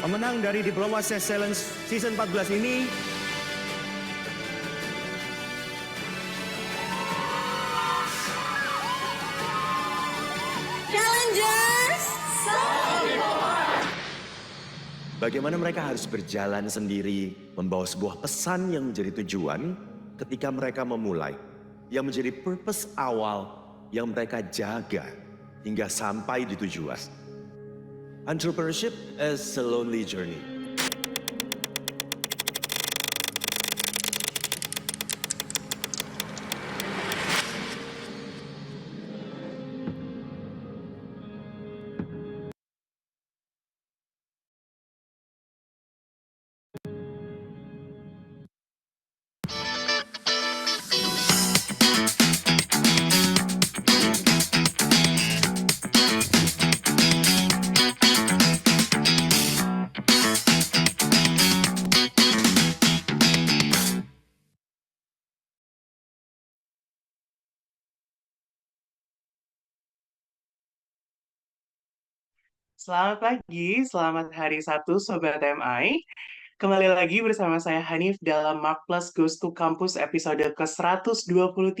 Pemenang dari Diplomasi Excellence Season 14 ini Challengers, bagaimana mereka harus berjalan sendiri, membawa sebuah pesan yang menjadi tujuan ketika mereka memulai, yang menjadi purpose awal yang mereka jaga hingga sampai di tujuan. Entrepreneurship is a lonely journey. Selamat pagi, selamat hari Sabtu Sobat MI. Kembali lagi bersama saya Hanif dalam Mark Plus Goes to Campus episode ke-123.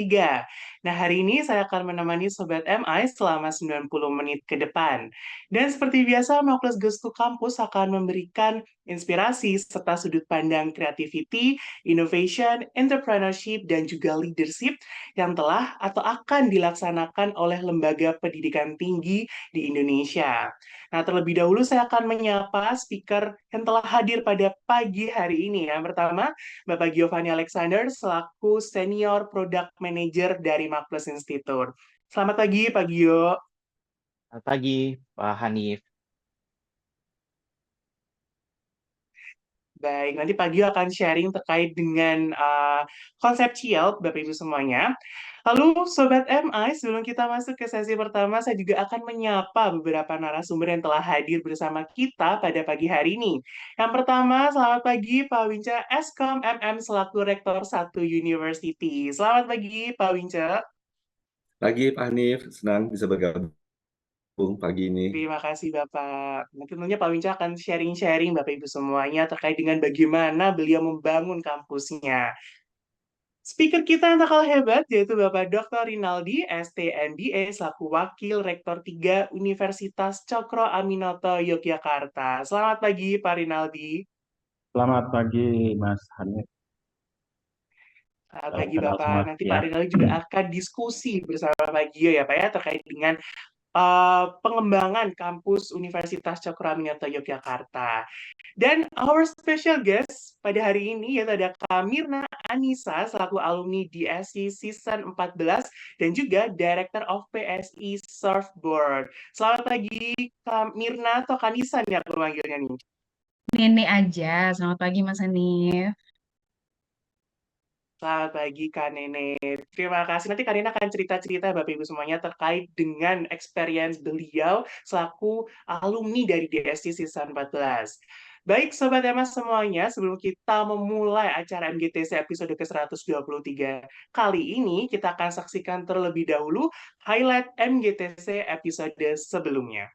Nah, hari ini saya akan menemani Sobat MI selama 90 menit ke depan. Dan seperti biasa, Mark Plus Goes to Campus akan memberikan inspirasi serta sudut pandang creativity, innovation, entrepreneurship, dan juga leadership yang telah atau akan dilaksanakan oleh lembaga pendidikan tinggi di Indonesia. Nah, terlebih dahulu saya akan menyapa speaker yang telah hadir pada pagi hari ini. Yang pertama, Bapak Giovanni Alexander selaku Senior Product Manager dari Markless Institute. Selamat pagi, Pak Gio. Selamat pagi, Pak Hanif. Baik, nanti Pak Gio akan sharing terkait dengan konsep CIELT, Bapak Ibu semuanya. Lalu, Sobat MI, sebelum kita masuk ke sesi pertama, saya juga akan menyapa beberapa narasumber yang telah hadir bersama kita pada pagi hari ini. Yang pertama, selamat pagi Pak Winca Eskom MM selaku Rektor 1 University. Selamat pagi Pak Winca. Pagi Pak Hanif, senang bisa bergabung pagi ini. Terima kasih Bapak. Nah, tentunya Pak Winca akan sharing-sharing Bapak Ibu semuanya terkait dengan bagaimana beliau membangun kampusnya. Speaker kita yang tak kalah hebat yaitu Bapak Dr. Rinaldi, STMBA, selaku Wakil Rektor 3 Universitas Cokro Aminoto, Yogyakarta. Selamat pagi Pak Rinaldi. Selamat pagi Mas Hanif. Selamat Salam pagi kenal Bapak. semua. Nanti Ya. Pak Rinaldi juga akan diskusi bersama Pak Gio ya Pak ya terkait dengan pengembangan kampus Universitas Cokroaminoto Yogyakarta. Dan our special guest pada hari ini yaitu ada Kak Mirna Anissa selaku alumni DSC Season 14 dan juga Director of PSI Surfboard. Selamat pagi Kak Mirna atau Kak Nisa nih aku manggilnya nih. Nenek aja. Selamat pagi Mas Hanif. Selamat pagi Kak Nene. Terima kasih. Nanti Kak Nene akan cerita-cerita Bapak Ibu semuanya terkait dengan experience beliau selaku alumni dari DSC Season 14. Baik Sobat Emas semuanya, sebelum kita memulai acara MGTC episode ke-123 kali ini, kita akan saksikan terlebih dahulu highlight MGTC episode sebelumnya.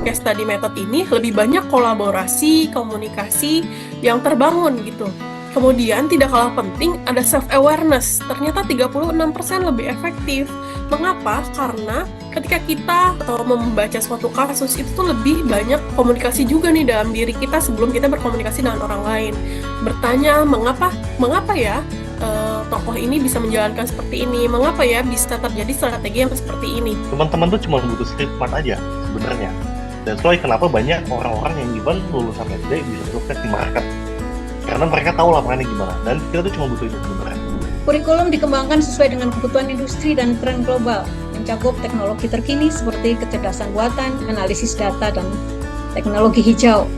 Case study method ini lebih banyak kolaborasi, komunikasi yang terbangun gitu. Kemudian tidak kalah penting ada self-awareness, ternyata 36% lebih efektif. Mengapa? Karena ketika kita membaca suatu kasus itu tuh lebih banyak komunikasi juga nih dalam diri kita sebelum kita berkomunikasi dengan orang lain. Bertanya, mengapa ya tokoh ini bisa menjalankan seperti ini? Mengapa ya bisa terjadi strategi yang seperti ini? Teman-teman tuh cuma butuh treatment aja sebenarnya. Dan soalnya kenapa banyak orang-orang yang even lulusan SD bisa sukses di market, karena mereka tahu lapangannya gimana. Dan kita tuh cuma butuh itu sebenarnya. Kurikulum dikembangkan sesuai dengan kebutuhan industri dan tren global, mencakup teknologi terkini seperti kecerdasan buatan, analisis data, dan teknologi hijau.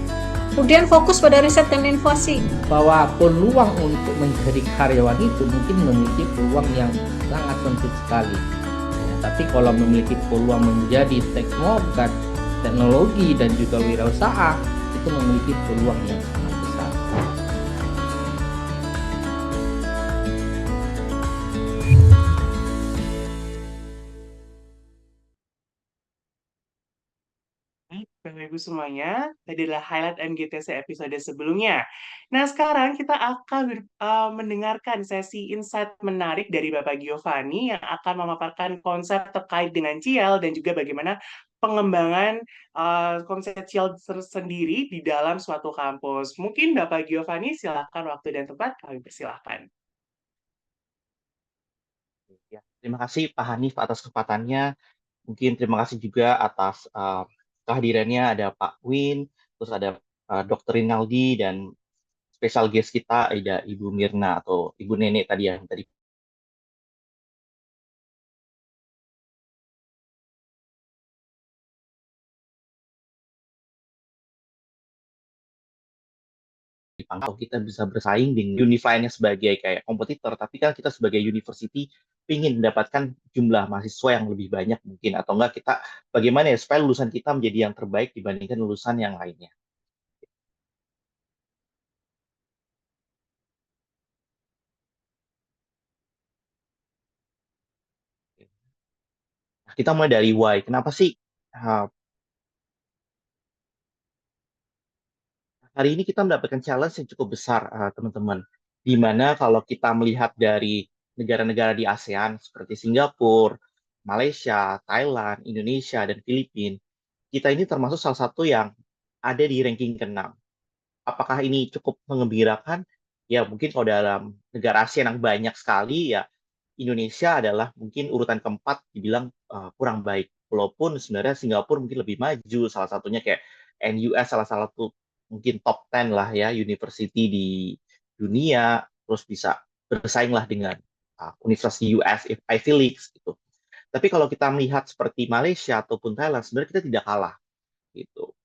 Kemudian fokus pada riset dan inovasi. Bahwa peluang untuk menjadi karyawan itu mungkin memiliki peluang yang sangat sempit sekali. Ya, tapi kalau memiliki peluang menjadi teknokrat, teknologi dan juga wirausaha, itu memiliki peluang yang sangat besar. Bapak Ibu semuanya, tadi adalah highlight MGTC episode sebelumnya. Nah, sekarang kita akan mendengarkan sesi insight menarik dari Bapak Giovanni yang akan memaparkan konsep terkait dengan CIEL dan juga bagaimana pengembangan konsep CIEL sendiri di dalam suatu kampus. Mungkin Bapak Giovanni silakan waktu dan tempat, kami persilahkan. Ya, terima kasih Pak Hanif atas kesempatannya. Mungkin terima kasih juga atas kehadirannya ada Pak Win, terus ada Dr. Rinaldi dan special guest kita ada Ibu Mirna atau Ibu Nenek tadi yang tadi dipantau. Kita bisa bersaing dengan Unify-nya sebagai kayak kompetitor, tapi kan kita sebagai university ingin mendapatkan jumlah mahasiswa yang lebih banyak mungkin, atau enggak kita bagaimana ya supaya lulusan kita menjadi yang terbaik dibandingkan lulusan yang lainnya. Nah, kita mulai dari why. Kenapa sih hari ini kita mendapatkan challenge yang cukup besar, teman-teman. Di mana kalau kita melihat dari negara-negara di ASEAN seperti Singapura, Malaysia, Thailand, Indonesia, dan Filipina, kita ini termasuk salah satu yang ada di ranking ke-6. Apakah ini cukup mengembirakan? Ya, mungkin kalau dalam negara ASEAN yang banyak sekali, ya Indonesia adalah mungkin urutan keempat dibilang kurang baik. Walaupun sebenarnya Singapura mungkin lebih maju, salah satunya kayak NUS, salah satu mungkin top 10 lah ya, university di dunia, terus bisa bersaing lah dengan universitas US, Ivy League, gitu. Tapi kalau kita melihat seperti Malaysia ataupun Thailand, sebenarnya kita tidak kalah, gitu.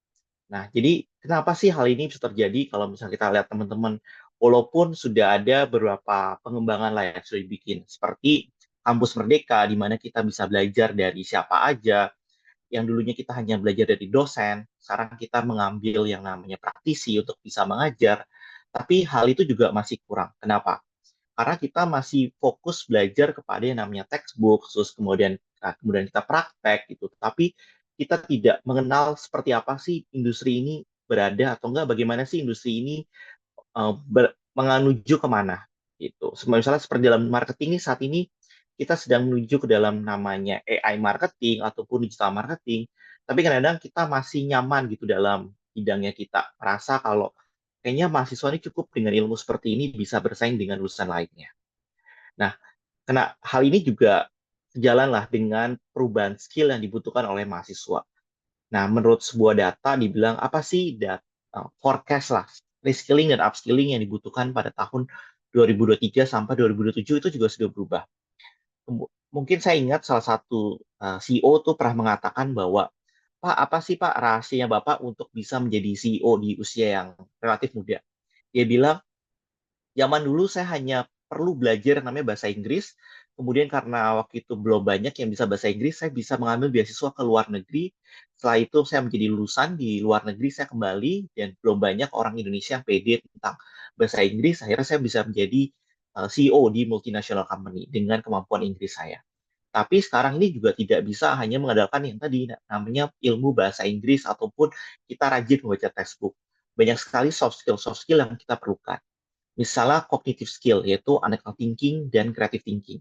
Nah, jadi kenapa sih hal ini bisa terjadi kalau misalnya kita lihat teman-teman, walaupun sudah ada beberapa pengembangan lah yang sudah dibikin, seperti Kampus Merdeka, di mana kita bisa belajar dari siapa aja, yang dulunya kita hanya belajar dari dosen, sekarang kita mengambil yang namanya praktisi untuk bisa mengajar, tapi hal itu juga masih kurang. Kenapa? Karena kita masih fokus belajar kepada yang namanya textbook, terus kemudian kita praktek gitu. Tapi kita tidak mengenal seperti apa sih industri ini berada atau enggak bagaimana sih industri ini menuju kemana gitu. Misalnya seperti dalam marketing ini saat ini kita sedang menuju ke dalam namanya AI marketing ataupun digital marketing, tapi kadang-kadang kita masih nyaman gitu dalam bidangnya kita. Merasa kalau kayaknya mahasiswa ini cukup dengan ilmu seperti ini bisa bersaing dengan lulusan lainnya. Nah, hal ini juga sejalan lah dengan perubahan skill yang dibutuhkan oleh mahasiswa. Nah, menurut sebuah data dibilang apa sih forecast lah, reskilling dan upskilling yang dibutuhkan pada tahun 2023 sampai 2027 itu juga sudah berubah. Mungkin saya ingat salah satu CEO tuh pernah mengatakan bahwa, Pak, apa sih Pak rahasianya Bapak untuk bisa menjadi CEO di usia yang relatif muda? Dia bilang, zaman dulu saya hanya perlu belajar yang namanya bahasa Inggris, kemudian karena waktu itu belum banyak yang bisa bahasa Inggris, saya bisa mengambil beasiswa ke luar negeri. Setelah itu saya menjadi lulusan di luar negeri, saya kembali, dan belum banyak orang Indonesia yang pede tentang bahasa Inggris. Akhirnya saya bisa menjadi CEO di multinational company dengan kemampuan Inggris saya. Tapi sekarang ini juga tidak bisa hanya mengandalkan yang tadi, namanya ilmu bahasa Inggris ataupun kita rajin membaca textbook. Banyak sekali soft skill yang kita perlukan. Misalnya cognitive skill, yaitu analytical thinking dan creative thinking.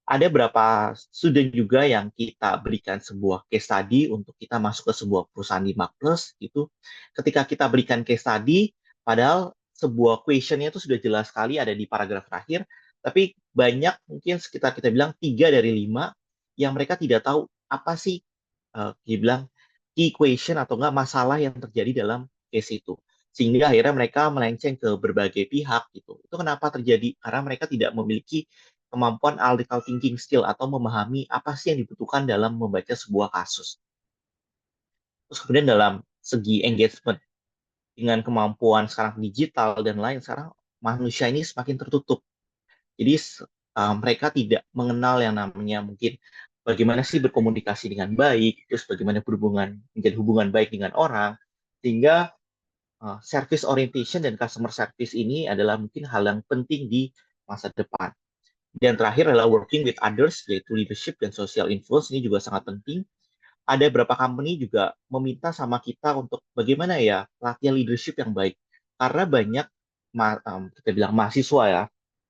Ada beberapa student juga yang kita berikan sebuah case study untuk kita masuk ke sebuah perusahaan di Marketplace gitu. Ketika kita berikan case study, padahal sebuah questionnya itu sudah jelas sekali ada di paragraf terakhir, tapi banyak mungkin sekitar kita bilang 3 dari 5 yang mereka tidak tahu apa sih dia bilang key question atau enggak masalah yang terjadi dalam case itu. Sehingga akhirnya mereka melenceng ke berbagai pihak gitu. Itu kenapa terjadi? Karena mereka tidak memiliki kemampuan analytical thinking skill atau memahami apa sih yang dibutuhkan dalam membaca sebuah kasus. Terus kemudian dalam segi engagement, dengan kemampuan sekarang digital dan lain, sekarang manusia ini semakin tertutup. Jadi mereka tidak mengenal yang namanya mungkin bagaimana sih berkomunikasi dengan baik, terus bagaimana menjadi hubungan baik dengan orang, sehingga service orientation dan customer service ini adalah mungkin hal yang penting di masa depan. Dan terakhir adalah working with others, yaitu leadership dan social influence, ini juga sangat penting. Ada beberapa company juga meminta sama kita untuk bagaimana ya latihan leadership yang baik. Karena banyak kita bilang mahasiswa ya,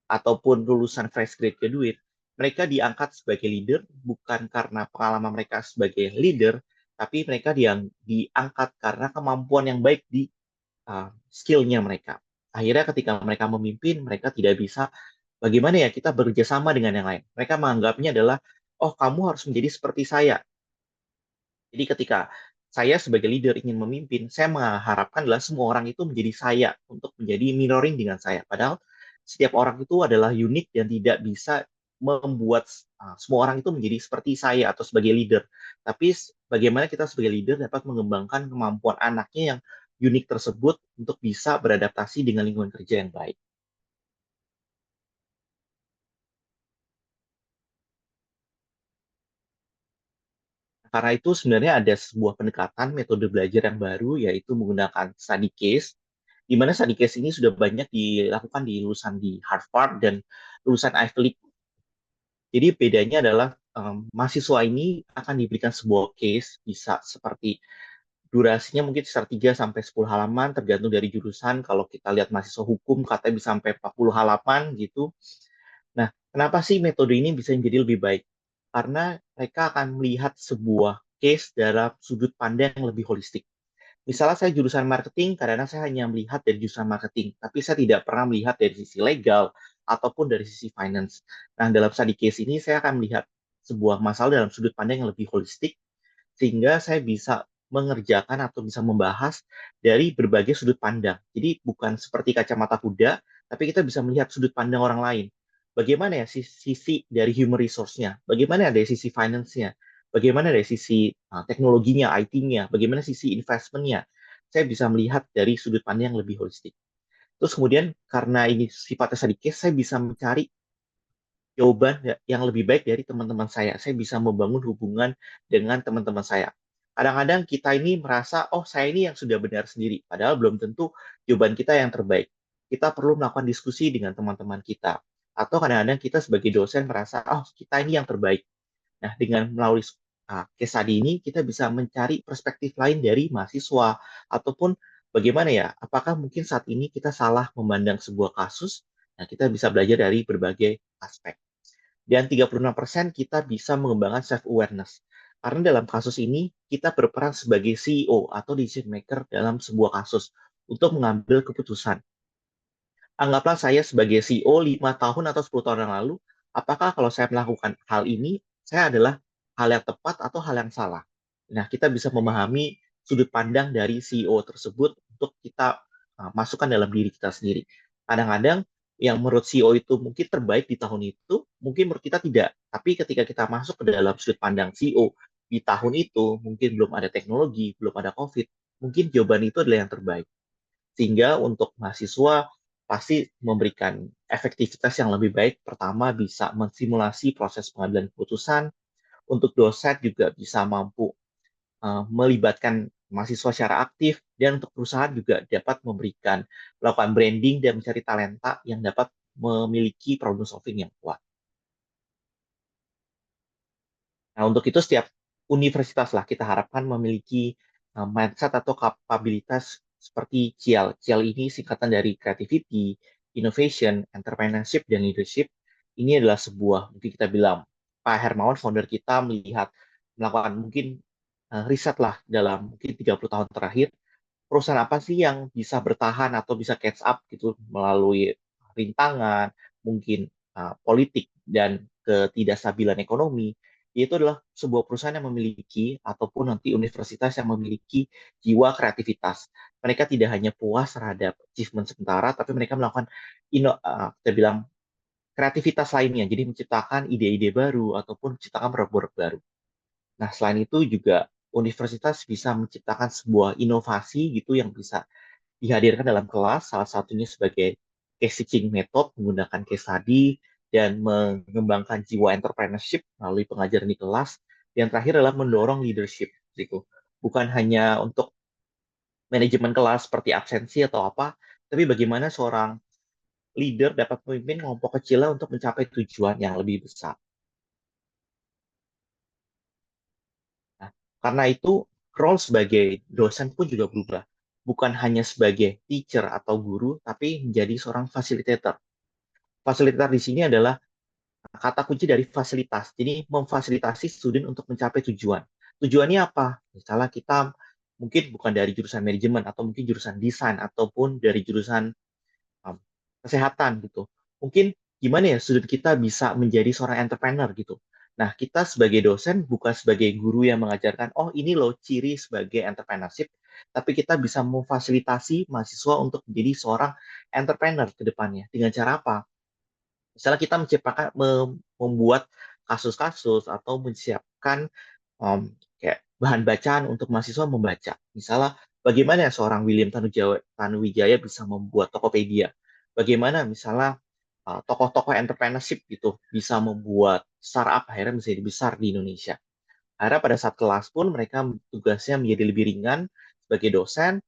ataupun lulusan fresh graduate, mereka diangkat sebagai leader bukan karena pengalaman mereka sebagai leader, tapi mereka diangkat karena kemampuan yang baik di skill-nya mereka. Akhirnya ketika mereka memimpin, mereka tidak bisa bagaimana ya kita bekerja sama dengan yang lain. Mereka menganggapnya adalah, oh kamu harus menjadi seperti saya. Jadi ketika saya sebagai leader ingin memimpin, saya mengharapkan adalah semua orang itu menjadi saya untuk menjadi mirroring dengan saya. Padahal setiap orang itu adalah unik dan tidak bisa membuat semua orang itu menjadi seperti saya atau sebagai leader. Tapi bagaimana kita sebagai leader dapat mengembangkan kemampuan anaknya yang unik tersebut untuk bisa beradaptasi dengan lingkungan kerja yang baik. Karena itu sebenarnya ada sebuah pendekatan metode belajar yang baru, yaitu menggunakan study case, di mana study case ini sudah banyak dilakukan di lulusan di Harvard dan lulusan Ivy League. Jadi bedanya adalah mahasiswa ini akan diberikan sebuah case, bisa seperti durasinya mungkin sekitar 3-10 halaman, tergantung dari jurusan. Kalau kita lihat mahasiswa hukum, katanya bisa sampai 40 halaman gitu. Nah, kenapa sih metode ini bisa menjadi lebih baik? Karena mereka akan melihat sebuah case dalam sudut pandang yang lebih holistik. Misalnya saya jurusan marketing, kadang-kadang saya hanya melihat dari jurusan marketing, tapi saya tidak pernah melihat dari sisi legal ataupun dari sisi finance. Nah, dalam study case ini saya akan melihat sebuah masalah dalam sudut pandang yang lebih holistik, sehingga saya bisa mengerjakan atau bisa membahas dari berbagai sudut pandang. Jadi bukan seperti kacamata kuda, tapi kita bisa melihat sudut pandang orang lain. Bagaimana ya sisi dari human resource-nya, bagaimana dari sisi finance-nya, bagaimana dari sisi teknologinya, IT-nya, bagaimana sisi investment-nya. Saya bisa melihat dari sudut pandang yang lebih holistik. Terus kemudian karena ini sifatnya sedikit, saya bisa mencari jawaban yang lebih baik dari teman-teman saya. Saya bisa membangun hubungan dengan teman-teman saya. Kadang-kadang kita ini merasa, oh saya ini yang sudah benar sendiri. Padahal belum tentu jawaban kita yang terbaik. Kita perlu melakukan diskusi dengan teman-teman kita. Atau kadang-kadang kita sebagai dosen merasa, oh kita ini yang terbaik. Nah, dengan melalui case study ini, kita bisa mencari perspektif lain dari mahasiswa. Ataupun bagaimana ya, apakah mungkin saat ini kita salah memandang sebuah kasus, nah kita bisa belajar dari berbagai aspek. Dan 36% kita bisa mengembangkan self-awareness. Karena dalam kasus ini, kita berperan sebagai CEO atau decision maker dalam sebuah kasus. untuk mengambil keputusan. Anggaplah saya sebagai CEO 5 tahun atau 10 tahun yang lalu, apakah kalau saya melakukan hal ini, saya adalah hal yang tepat atau hal yang salah? Nah, kita bisa memahami sudut pandang dari CEO tersebut untuk kita masukkan dalam diri kita sendiri. Kadang-kadang yang menurut CEO itu mungkin terbaik di tahun itu, mungkin menurut kita tidak. Tapi ketika kita masuk ke dalam sudut pandang CEO di tahun itu, mungkin belum ada teknologi, belum ada COVID, mungkin jawaban itu adalah yang terbaik. Sehingga untuk mahasiswa pasti memberikan efektivitas yang lebih baik. Pertama, bisa mensimulasi proses pengambilan keputusan. Untuk dosen juga bisa mampu melibatkan mahasiswa secara aktif, dan untuk perusahaan juga dapat melakukan branding dan mencari talenta yang dapat memiliki problem solving yang kuat. Nah, untuk itu setiap universitas lah kita harapkan memiliki mindset atau kapabilitas seperti CIAL. CIAL ini singkatan dari Creativity, Innovation, Entrepreneurship, dan Leadership. Ini adalah sebuah, mungkin kita bilang, Pak Hermawan, founder kita, melakukan mungkin riset lah dalam mungkin 30 tahun terakhir, perusahaan apa sih yang bisa bertahan atau bisa catch up gitu melalui rintangan, mungkin politik dan ketidakstabilan ekonomi. Itu adalah sebuah perusahaan yang memiliki ataupun nanti universitas yang memiliki jiwa kreativitas. Mereka tidak hanya puas terhadap achievement sementara, tapi mereka melakukan kita bilang kreativitas lainnya, jadi menciptakan ide-ide baru ataupun menciptakan produk-produk baru. Nah, selain itu juga universitas bisa menciptakan sebuah inovasi gitu yang bisa dihadirkan dalam kelas, salah satunya sebagai case teaching method menggunakan case study dan mengembangkan jiwa entrepreneurship melalui pengajaran di kelas. Yang terakhir adalah mendorong leadership gitu. Bukan hanya untuk manajemen kelas seperti absensi atau apa, tapi bagaimana seorang leader dapat memimpin kelompok kecilnya untuk mencapai tujuan yang lebih besar. Nah, karena itu role sebagai dosen pun juga berubah. Bukan hanya sebagai teacher atau guru, tapi menjadi seorang facilitator. Facilitator di sini adalah kata kunci dari fasilitas. Jadi memfasilitasi student untuk mencapai tujuan. Tujuannya apa? Misalnya kita mungkin bukan dari jurusan manajemen atau mungkin jurusan desain ataupun dari jurusan kesehatan gitu. Mungkin gimana ya student kita bisa menjadi seorang entrepreneur gitu. Nah, kita sebagai dosen bukan sebagai guru yang mengajarkan, oh ini loh ciri sebagai entrepreneurship, tapi kita bisa memfasilitasi mahasiswa untuk menjadi seorang entrepreneur ke depannya. Dengan cara apa? Misalnya kita membuat kasus-kasus atau menyiapkan kayak bahan bacaan untuk mahasiswa membaca. Misalnya, bagaimana seorang William Tanuwijaya bisa membuat Tokopedia? Bagaimana misalnya tokoh-tokoh entrepreneurship gitu bisa membuat startup akhirnya menjadi besar di Indonesia. Akhirnya pada saat kelas pun mereka tugasnya menjadi lebih ringan sebagai dosen,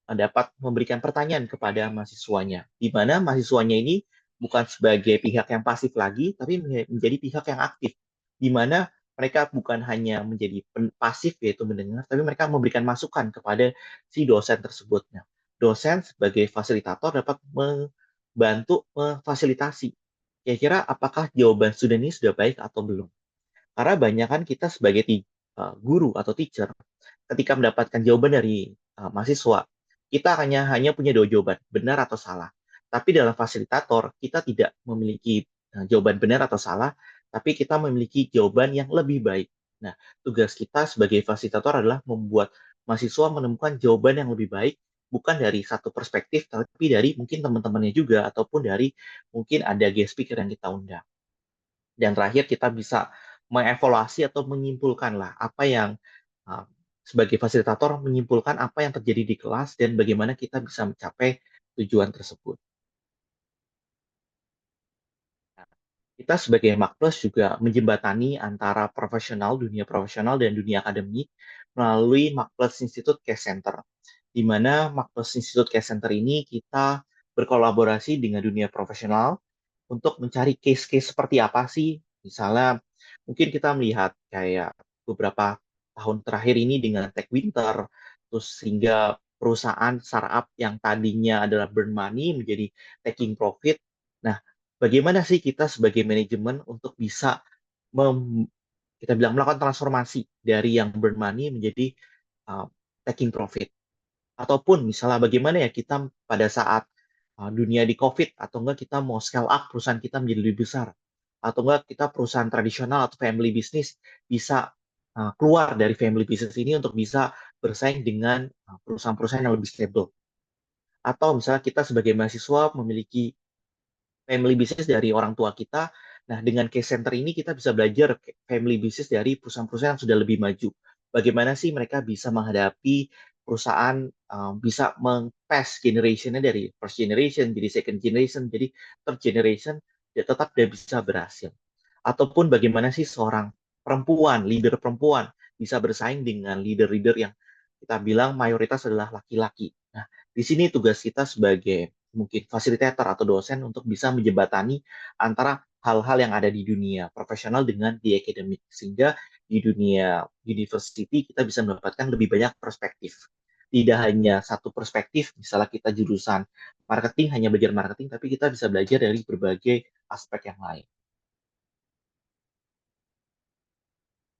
dapat memberikan pertanyaan kepada mahasiswanya, di mana mahasiswanya ini bukan sebagai pihak yang pasif lagi, tapi menjadi pihak yang aktif, di mana mereka bukan hanya menjadi pasif yaitu mendengar, tapi mereka memberikan masukan kepada si dosen tersebut. Nah, dosen sebagai fasilitator dapat membantu memfasilitasi. Kira-kira apakah jawaban student ini sudah baik atau belum? Karena banyak kan kita sebagai guru atau teacher, ketika mendapatkan jawaban dari mahasiswa, kita hanya punya dua jawaban, benar atau salah. Tapi dalam fasilitator, kita tidak memiliki jawaban benar atau salah, tapi kita memiliki jawaban yang lebih baik. Nah, tugas kita sebagai fasilitator adalah membuat mahasiswa menemukan jawaban yang lebih baik, bukan dari satu perspektif, tapi dari mungkin teman-temannya juga, ataupun dari mungkin ada guest speaker yang kita undang. Dan terakhir kita bisa mengevaluasi atau menyimpulkan lah apa yang sebagai fasilitator menyimpulkan apa yang terjadi di kelas dan bagaimana kita bisa mencapai tujuan tersebut. Kita sebagai Makplus juga menjembatani antara dunia profesional dan dunia akademik melalui Makplus Institute Case Center. Di mana Makplus Institute Case Center ini kita berkolaborasi dengan dunia profesional untuk mencari case-case seperti apa sih. Misalnya mungkin kita melihat kayak beberapa tahun terakhir ini dengan Tech Winter, terus sehingga perusahaan startup yang tadinya adalah burn money menjadi taking profit. Nah, bagaimana sih kita sebagai manajemen untuk bisa kita bilang melakukan transformasi dari yang burn money menjadi taking profit? Ataupun misalnya bagaimana ya kita pada saat dunia di COVID, atau enggak kita mau scale up perusahaan kita menjadi lebih besar, atau enggak kita perusahaan tradisional atau family business bisa keluar dari family business ini untuk bisa bersaing dengan perusahaan-perusahaan yang lebih stable. Atau misalnya kita sebagai mahasiswa memiliki family business dari orang tua kita. Nah, dengan case center ini kita bisa belajar family business dari perusahaan-perusahaan yang sudah lebih maju. Bagaimana sih mereka bisa menghadapi perusahaan bisa meng-pass generation-nya dari first generation, jadi second generation, jadi third generation, dia tetap dia bisa berhasil. Ataupun bagaimana sih seorang perempuan, leader perempuan, bisa bersaing dengan leader-leader yang kita bilang mayoritas adalah laki-laki. Nah, di sini tugas kita sebagai mungkin fasilitator atau dosen untuk bisa menjembatani antara hal-hal yang ada di dunia profesional dengan di akademik, sehingga di dunia university kita bisa mendapatkan lebih banyak perspektif. Tidak hanya satu perspektif, misalnya kita jurusan marketing hanya belajar marketing, tapi kita bisa belajar dari berbagai aspek yang lain.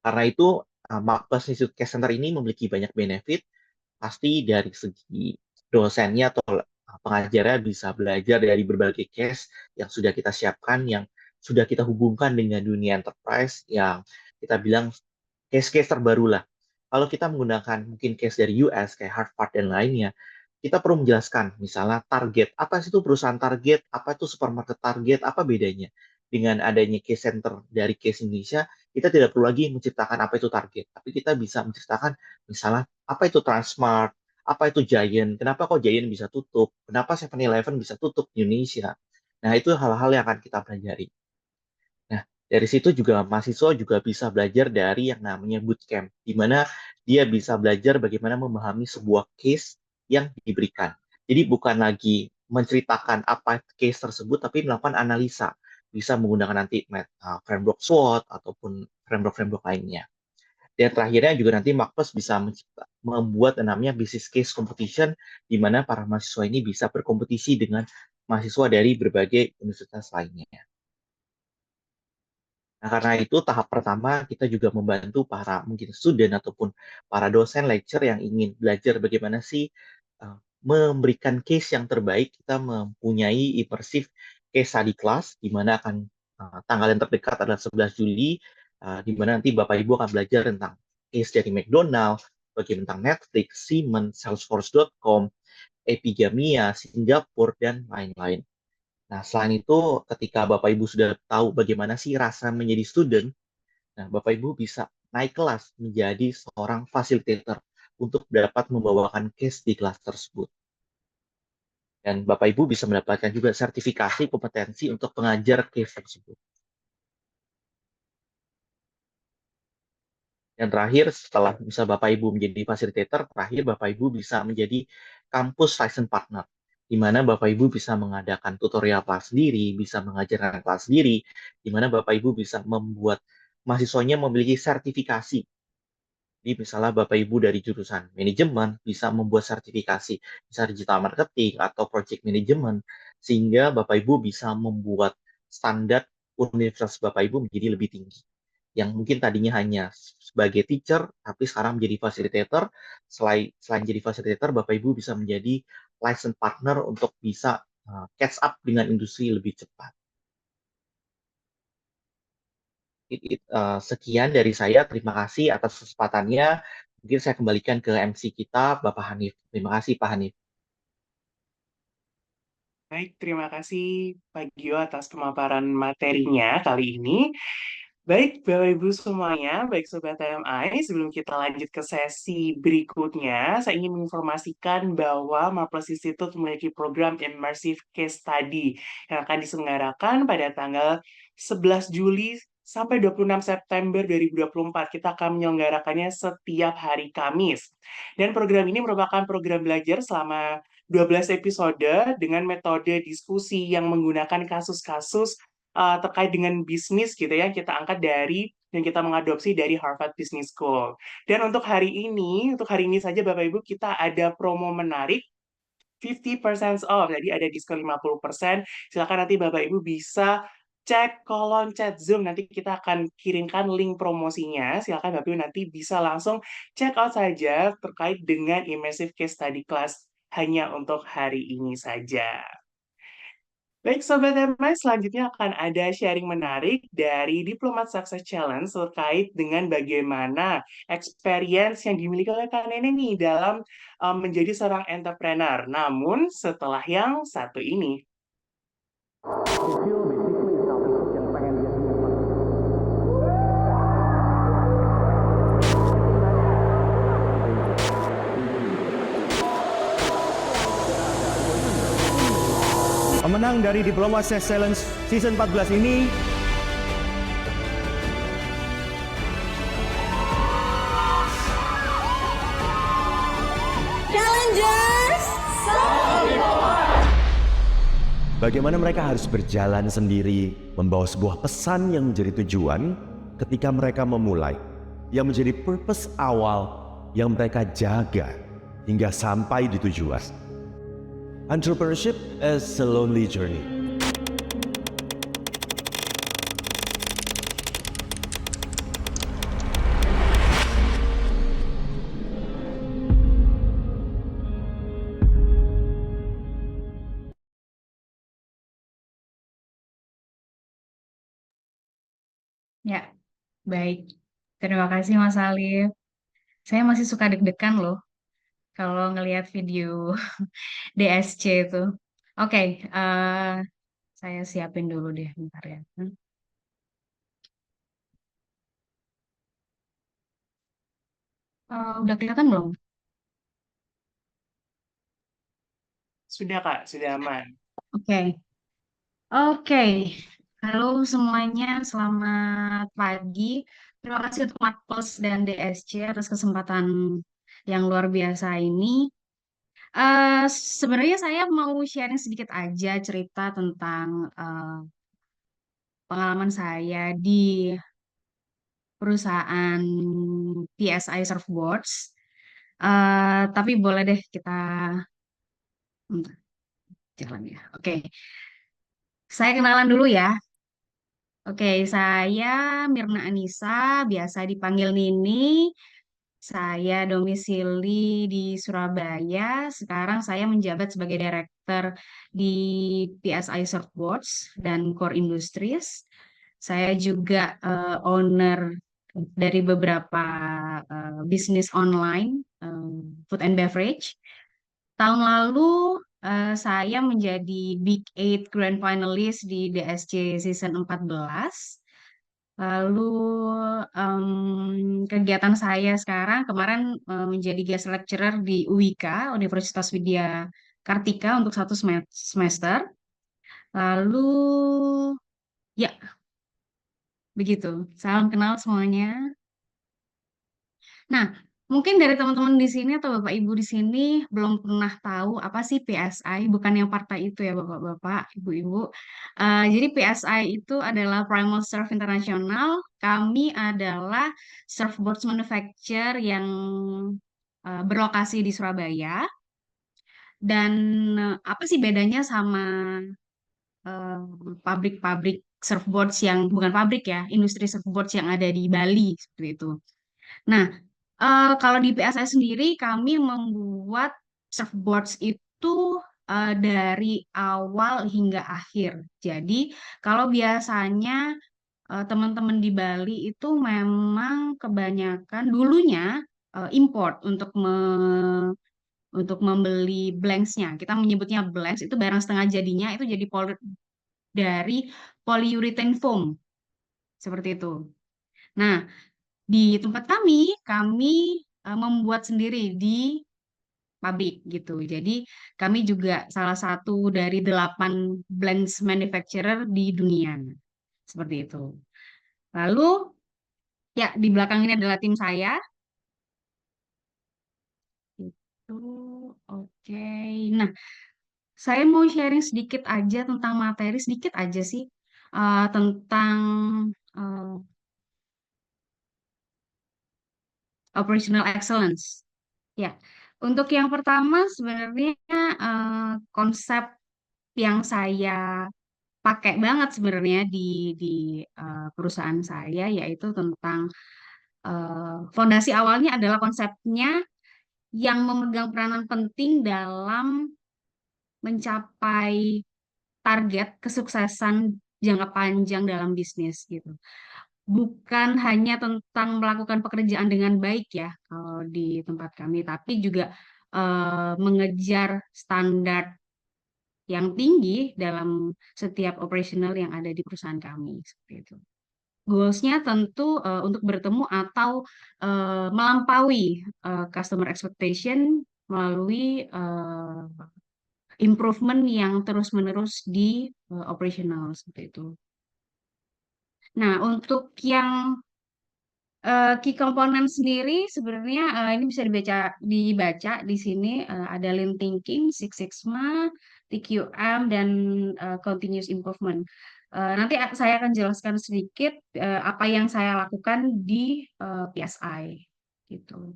Karena itu, Marketplace Institute Case Center ini memiliki banyak benefit, pasti dari segi dosennya atau pengajarnya bisa belajar dari berbagai case yang sudah kita siapkan, yang sudah kita hubungkan dengan dunia enterprise, yang kita bilang case-case terbaru lah. Kalau kita menggunakan mungkin case dari US, kayak Harvard dan lainnya, kita perlu menjelaskan, misalnya target, apa sih itu perusahaan target, apa itu supermarket target, apa bedanya. Dengan adanya case center dari case Indonesia, kita tidak perlu lagi menciptakan apa itu target, tapi kita bisa menceritakan misalnya apa itu Transmart, apa itu Giant, kenapa kok Giant bisa tutup, kenapa 7-Eleven bisa tutup di Indonesia. Nah, itu hal-hal yang akan kita pelajari. Nah, dari situ juga mahasiswa juga bisa belajar dari yang namanya bootcamp, di mana dia bisa belajar bagaimana memahami sebuah case yang diberikan. Jadi bukan lagi menceritakan apa case tersebut, tapi melakukan analisa. Bisa menggunakan nanti framework SWOT ataupun framework-framework lainnya. Dan terakhirnya juga nanti Marketplace bisa membuat yang namanya business case competition, di mana para mahasiswa ini bisa berkompetisi dengan mahasiswa dari berbagai universitas lainnya. Nah, karena itu tahap pertama kita juga membantu para mungkin student ataupun para dosen lecturer yang ingin belajar bagaimana sih memberikan case yang terbaik. Kita mempunyai immersive case study class, di mana akan tanggal yang terdekat adalah 11 Juli, di mana nanti Bapak Ibu akan belajar tentang case dari McDonald, bagaimana tentang Netflix, Siemens, Salesforce.com, Epigamia, Singapura, dan lain-lain. Nah, selain itu, ketika Bapak Ibu sudah tahu bagaimana sih rasa menjadi student, nah Bapak Ibu bisa naik kelas menjadi seorang facilitator untuk dapat membawakan case di kelas tersebut. Dan Bapak Ibu bisa mendapatkan juga sertifikasi kompetensi untuk pengajar case tersebut. Dan terakhir, setelah bisa Bapak Ibu menjadi facilitator, terakhir Bapak Ibu bisa menjadi kampus license partner, di mana Bapak Ibu bisa mengadakan tutorial kelas sendiri, bisa mengajarkan kelas sendiri, di mana Bapak Ibu bisa membuat mahasiswanya memiliki sertifikasi. Jadi misalnya Bapak Ibu dari jurusan manajemen bisa membuat sertifikasi, bisa digital marketing atau project management, sehingga Bapak Ibu bisa membuat standar universitas Bapak Ibu menjadi lebih tinggi. Yang mungkin tadinya hanya sebagai teacher, tapi sekarang menjadi facilitator. Selain jadi facilitator, Bapak Ibu bisa menjadi license partner untuk bisa catch up dengan industri lebih cepat. Sekian dari saya, terima kasih atas kesempatannya. Mungkin saya kembalikan ke MC kita, Bapak Hanif. Terima kasih, Pak Hanif. Baik, terima kasih Pak Gio atas pemaparan materinya kali ini. Baik, Bapak Ibu semuanya, baik Sobat TMI, sebelum kita lanjut ke sesi berikutnya, saya ingin menginformasikan bahwa Marketplace Institute memiliki program Immersive Case Study yang akan diselenggarakan pada tanggal 11 Juli sampai 26 September 2024. Kita akan menyelenggarakannya setiap hari Kamis. Dan program ini merupakan program belajar selama 12 episode dengan metode diskusi yang menggunakan kasus-kasus terkait dengan bisnis gitu ya, kita angkat dari dan kita mengadopsi dari Harvard Business School. Dan untuk hari ini saja Bapak Ibu kita ada promo menarik 50% off, jadi ada diskon 50%. Silakan nanti Bapak Ibu bisa cek kolom chat Zoom. Nanti kita akan kirimkan link promosinya. Silakan Bapak Ibu nanti bisa langsung check out saja terkait dengan immersive case study class hanya untuk hari ini saja. Baik Sobat MI, selanjutnya akan ada sharing menarik dari Diplomat Success Challenge terkait dengan bagaimana experience yang dimiliki oleh Kak Nene nih dalam menjadi seorang entrepreneur. Namun setelah yang satu ini. Pemenang dari Diplomat Success Challenge Season 14 ini Challengers, Bagaimana mereka harus berjalan sendiri, membawa sebuah pesan yang menjadi tujuan ketika mereka memulai, yang menjadi purpose awal yang mereka jaga hingga sampai di tujuan. Entrepreneurship is a lonely journey. Ya, baik. Terima kasih Mas Alif. Saya masih suka deg-degan loh kalau ngelihat video DSC itu. Oke, saya siapin dulu deh bentar ya. Udah kelihatan belum? Sudah Kak, sudah aman. Oke. Oke. Halo semuanya, selamat pagi. Terima kasih untuk Matpos dan DSC atas kesempatan yang luar biasa ini. Sebenarnya saya mau sharing sedikit aja cerita tentang pengalaman saya di perusahaan PSI Surfboards. Tapi boleh deh kita jalan ya. Oke. Saya kenalan dulu ya. Oke, saya Mirna Anissa, biasa dipanggil Nini. Saya domisili di Surabaya. Sekarang saya menjabat sebagai director di PSI Surfboards dan Core Industries. Saya juga owner dari beberapa bisnis online, food and beverage. Tahun lalu saya menjadi Big Eight Grand Finalist di DSC Season 14. Lalu kegiatan saya sekarang kemarin menjadi guest lecturer di UWIKA, Universitas Widya Kartika untuk 1 semester. Lalu ya begitu. Salam kenal semuanya. Nah, mungkin dari teman-teman di sini atau Bapak Ibu di sini belum pernah tahu apa sih PSI, bukan yang partai itu ya Bapak-Bapak, Ibu-Ibu. Jadi PSI itu adalah Primal Surf International. Kami adalah surfboards manufacturer yang berlokasi di Surabaya. Dan apa sih bedanya sama pabrik-pabrik surfboards yang bukan pabrik ya, industri surfboards yang ada di Bali seperti itu. Nah, kalau di PSI sendiri kami membuat surfboards itu dari awal hingga akhir. Jadi kalau biasanya teman-teman di Bali itu memang kebanyakan dulunya import untuk membeli blanks-nya. Kita menyebutnya blanks, itu barang setengah jadinya itu jadi dari polyurethane foam. Seperti itu. Nah, di tempat kami membuat sendiri di pabrik gitu. Jadi kami juga salah satu dari 8 blanks manufacturer di dunia. Seperti itu. Lalu, ya di belakang ini adalah tim saya. Itu, oke. Nah, saya mau sharing sedikit aja tentang materi, sedikit aja sih, tentang operational excellence. Ya, untuk yang pertama sebenarnya konsep yang saya pakai banget sebenarnya di perusahaan saya, yaitu tentang fondasi awalnya adalah konsepnya yang memegang peranan penting dalam mencapai target kesuksesan jangka panjang dalam bisnis gitu. Bukan hanya tentang melakukan pekerjaan dengan baik ya kalau di tempat kami, tapi juga mengejar standar yang tinggi dalam setiap operasional yang ada di perusahaan kami seperti itu. Goals-nya tentu untuk bertemu atau melampaui customer expectation melalui improvement yang terus-menerus di operational seperti itu. Nah, untuk yang key component sendiri sebenarnya ini bisa dibaca di sini ada Lean Thinking, Six Sigma, TQM dan Continuous Improvement. Nanti saya akan jelaskan sedikit apa yang saya lakukan di PSI gitu.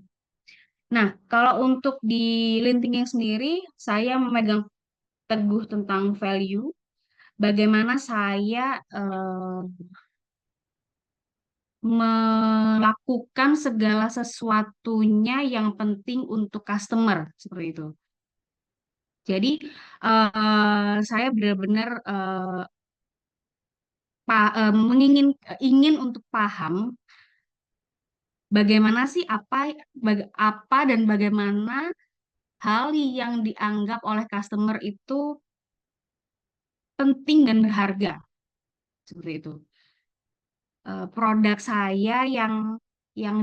Nah, kalau untuk di Lean Thinking sendiri, saya memegang teguh tentang value, bagaimana saya melakukan segala sesuatunya yang penting untuk customer seperti itu. Jadi saya benar-benar ingin untuk paham bagaimana sih apa dan bagaimana hal yang dianggap oleh customer itu penting dan berharga seperti itu. Produk saya yang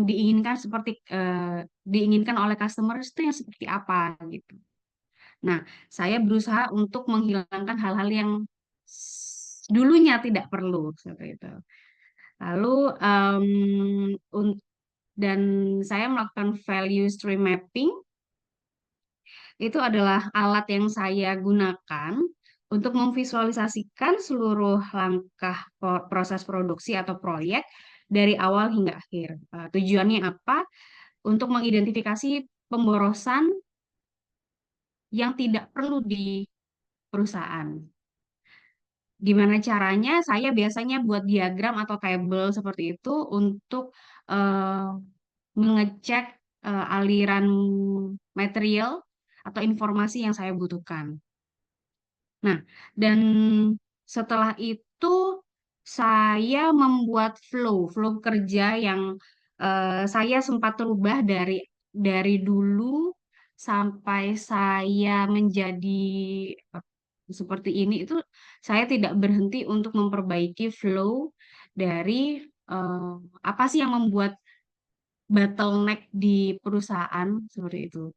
diinginkan oleh customer itu yang seperti apa gitu. Nah, saya berusaha untuk menghilangkan hal-hal yang dulunya tidak perlu seperti itu. Lalu dan saya melakukan value stream mapping. Itu adalah alat yang saya gunakan untuk memvisualisasikan seluruh langkah proses produksi atau proyek dari awal hingga akhir. Tujuannya apa? Untuk mengidentifikasi pemborosan yang tidak perlu di perusahaan. Gimana caranya? Saya biasanya buat diagram atau tabel seperti itu untuk mengecek aliran material atau informasi yang saya butuhkan. Nah, dan setelah itu saya membuat flow kerja yang saya sempat rubah dari dulu sampai saya menjadi seperti ini itu saya tidak berhenti untuk memperbaiki flow dari apa sih yang membuat bottleneck di perusahaan seperti itu.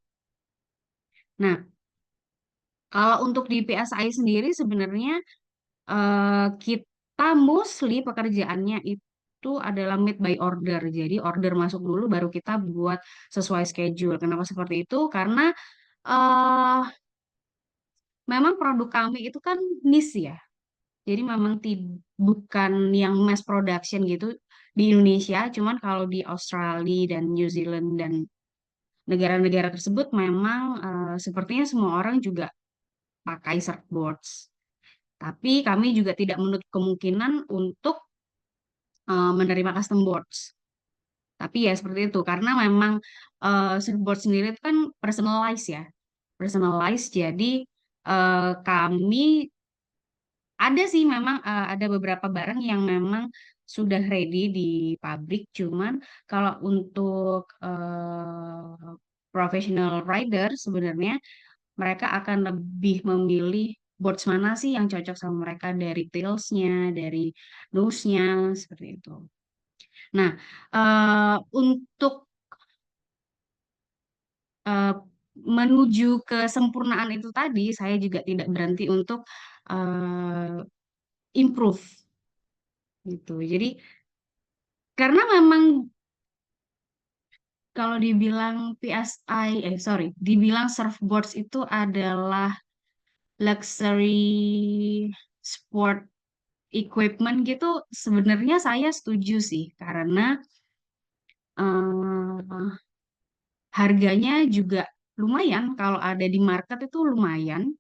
Nah, kalau untuk di PSI sendiri sebenarnya kita mostly pekerjaannya itu adalah made by order. Jadi order masuk dulu baru kita buat sesuai schedule. Kenapa seperti itu? Karena memang produk kami itu kan niche ya. Jadi memang bukan yang mass production gitu di Indonesia. Cuman kalau di Australia dan New Zealand dan negara-negara tersebut memang sepertinya semua orang juga pakai surfboards. Tapi kami juga tidak menutup kemungkinan untuk menerima custom boards. Tapi ya seperti itu, karena memang surfboard sendiri itu kan personalized ya. Personalized, jadi kami ada sih memang ada beberapa barang yang memang sudah ready di pabrik, cuman kalau untuk professional rider sebenarnya mereka akan lebih memilih boards mana sih yang cocok sama mereka dari tails-nya, dari nose-nya, seperti itu. Nah, untuk menuju kesempurnaan itu tadi, saya juga tidak berhenti untuk improve. Gitu. Jadi, karena memang kalau dibilang dibilang surfboards itu adalah luxury sport equipment gitu, sebenarnya saya setuju sih karena harganya juga lumayan kalau ada di market itu lumayan.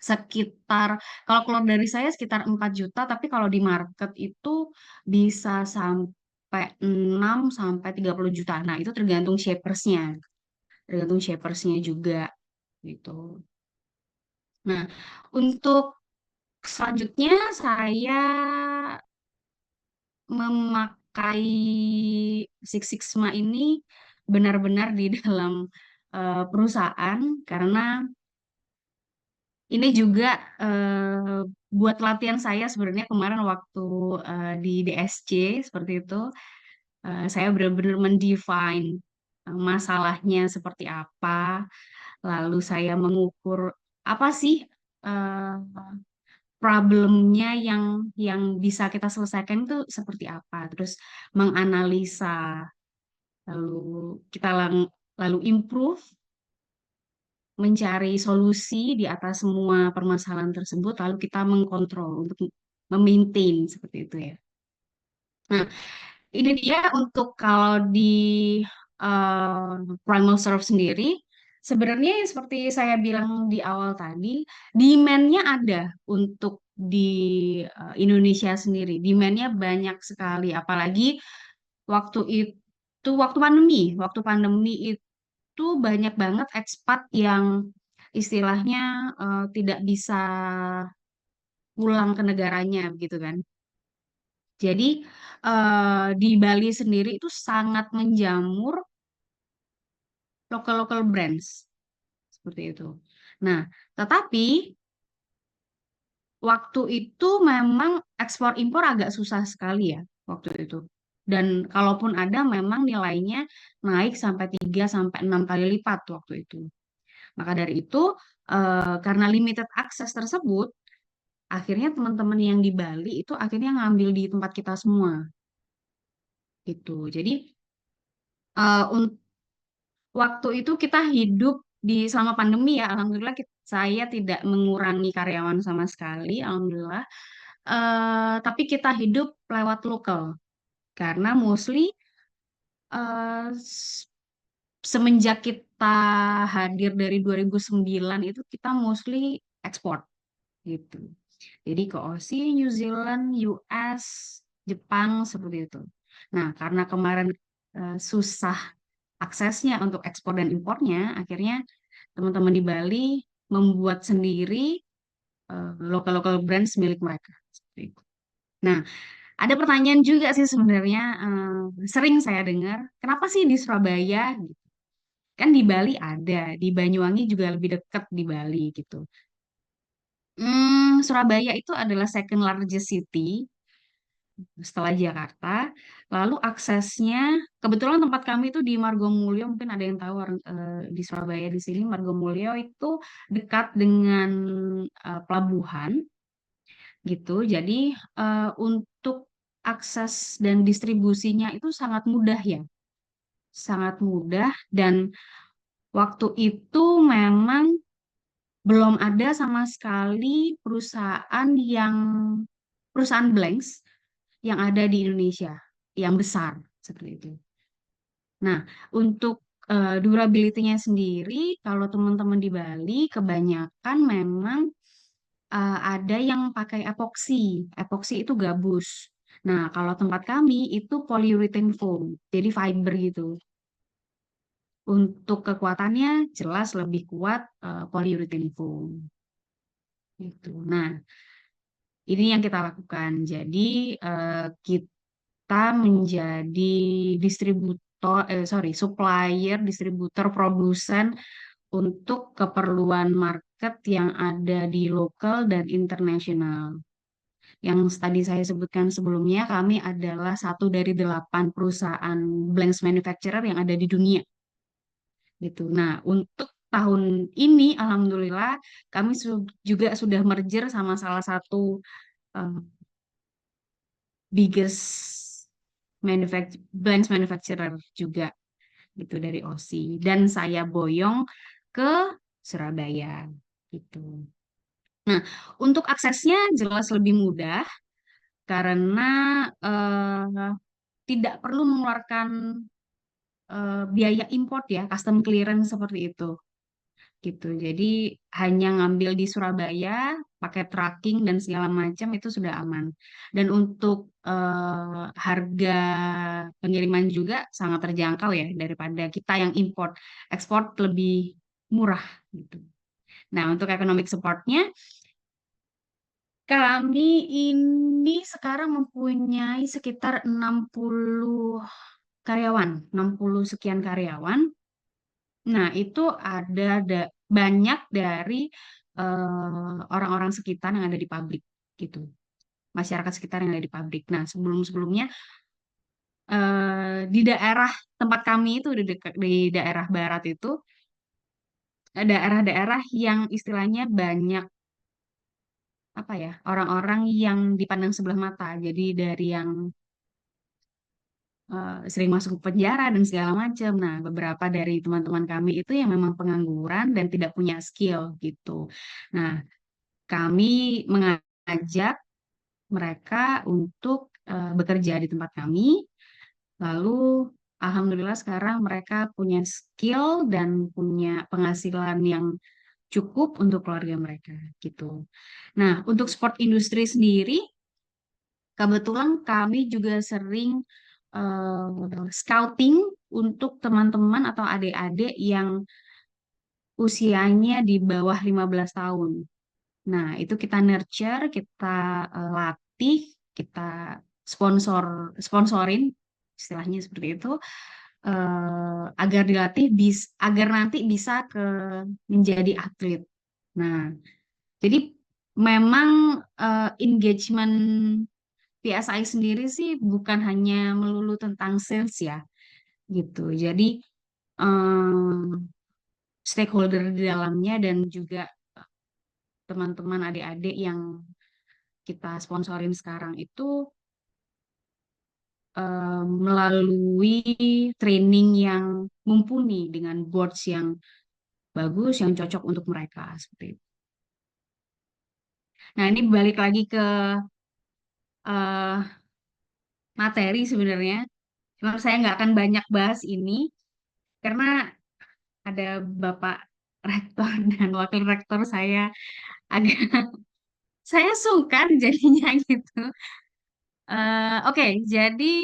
sekitar, kalau keluar dari saya sekitar 4 juta, tapi kalau di market itu bisa sampai 6 sampai 30 juta. Nah, itu tergantung shapersnya juga gitu. Nah, untuk selanjutnya saya memakai Six Sigma ini benar-benar di dalam perusahaan, karena ini juga buat latihan saya sebenarnya kemarin waktu di DSC seperti itu. Saya benar-benar mendefine masalahnya seperti apa, lalu saya mengukur apa sih eh, problemnya yang bisa kita selesaikan itu seperti apa, terus menganalisa, lalu kita lalu improve, mencari solusi di atas semua permasalahan tersebut, lalu kita mengkontrol untuk memaintain seperti itu ya. Nah, ini dia untuk kalau di Primal Serve sendiri, sebenarnya seperti saya bilang di awal tadi, demand-nya ada untuk di Indonesia sendiri. Demand-nya banyak sekali, apalagi waktu itu, waktu pandemi itu banyak banget ekspat yang istilahnya tidak bisa pulang ke negaranya, gitu kan. Jadi di Bali sendiri itu sangat menjamur local brands seperti itu. Nah, tetapi waktu itu memang ekspor impor agak susah sekali ya waktu itu. Dan kalaupun ada memang nilainya naik sampai 3 sampai 6 kali lipat waktu itu. Maka dari itu karena limited access tersebut, akhirnya teman-teman yang di Bali itu akhirnya ngambil di tempat kita semua. Gitu. Jadi waktu itu kita hidup selama pandemi ya, alhamdulillah saya tidak mengurangi karyawan sama sekali, alhamdulillah. Tapi kita hidup lewat lokal karena mostly eh, s- semenjak kita hadir dari 2009 itu kita mostly ekspor gitu. Jadi ke Aussie, New Zealand, US, Jepang seperti itu. Nah, karena kemarin susah aksesnya untuk ekspor dan impornya, akhirnya teman-teman di Bali membuat sendiri local brands milik mereka. Seperti itu. Nah, ada pertanyaan juga sih sebenarnya sering saya dengar, kenapa sih di Surabaya gitu? Kan di Bali ada, di Banyuwangi juga lebih dekat di Bali gitu. Surabaya itu adalah second largest city setelah Jakarta. Lalu aksesnya, kebetulan tempat kami itu di Margomulyo, mungkin ada yang tahu orang di Surabaya di sini. Margomulyo itu dekat dengan pelabuhan gitu. Jadi untuk akses dan distribusinya itu sangat mudah ya, sangat mudah. Dan waktu itu memang belum ada sama sekali perusahaan blanks yang ada di Indonesia yang besar seperti itu. Nah, untuk durability-nya sendiri, kalau teman-teman di Bali kebanyakan memang ada yang pakai epoksi. Epoksi itu gabus. Nah, kalau tempat kami itu polyurethane foam, jadi fiber gitu. Untuk kekuatannya jelas lebih kuat polyurethane foam. Gitu. Nah, ini yang kita lakukan. Jadi kita menjadi supplier, distributor, produsen untuk keperluan market yang ada di lokal dan internasional. Yang tadi saya sebutkan sebelumnya, kami adalah satu dari 8 perusahaan blanks manufacturer yang ada di dunia. Gitu. Nah, untuk tahun ini, alhamdulillah, kami juga sudah merger sama salah satu biggest blanks manufacturer juga gitu dari Aussie, dan saya boyong ke Surabaya gitu. Nah, untuk aksesnya jelas lebih mudah karena tidak perlu mengeluarkan biaya import ya, custom clearance seperti itu gitu. Jadi hanya ngambil di Surabaya, pakai tracking dan segala macam itu sudah aman. Dan untuk harga pengiriman juga sangat terjangkau ya daripada kita yang import. Ekspor lebih murah gitu. Nah, untuk economic support-nya, kami ini sekarang mempunyai sekitar 60 karyawan, 60 sekian karyawan. Nah, itu ada banyak dari orang-orang sekitar yang ada di pabrik gitu. Masyarakat sekitar yang ada di pabrik. Nah, sebelum-sebelumnya di daerah tempat kami itu di daerah barat itu daerah-daerah yang istilahnya banyak apa ya, orang-orang yang dipandang sebelah mata. Jadi dari yang sering masuk ke penjara dan segala macam. Nah, beberapa dari teman-teman kami itu yang memang pengangguran dan tidak punya skill gitu. Nah, kami mengajak mereka untuk bekerja di tempat kami. Lalu, alhamdulillah sekarang mereka punya skill dan punya penghasilan yang cukup untuk keluarga mereka gitu. Nah, untuk sport industri sendiri, kebetulan kami juga sering scouting untuk teman-teman atau adik-adik yang usianya di bawah 15 tahun. Nah, itu kita nurture, kita latih, kita sponsorin, istilahnya seperti itu, agar dilatih, agar nanti bisa menjadi atlet. Nah, jadi memang engagement PSI sendiri sih bukan hanya melulu tentang sales ya, gitu. Jadi stakeholder di dalamnya dan juga teman-teman adik-adik yang kita sponsorin sekarang itu melalui training yang mumpuni dengan boards yang bagus, yang cocok untuk mereka seperti itu. Nah, ini balik lagi ke materi sebenarnya. Cuma saya nggak akan banyak bahas ini karena ada Bapak Rektor dan Wakil Rektor saya agak saya sungkan jadinya gitu. Oke, jadi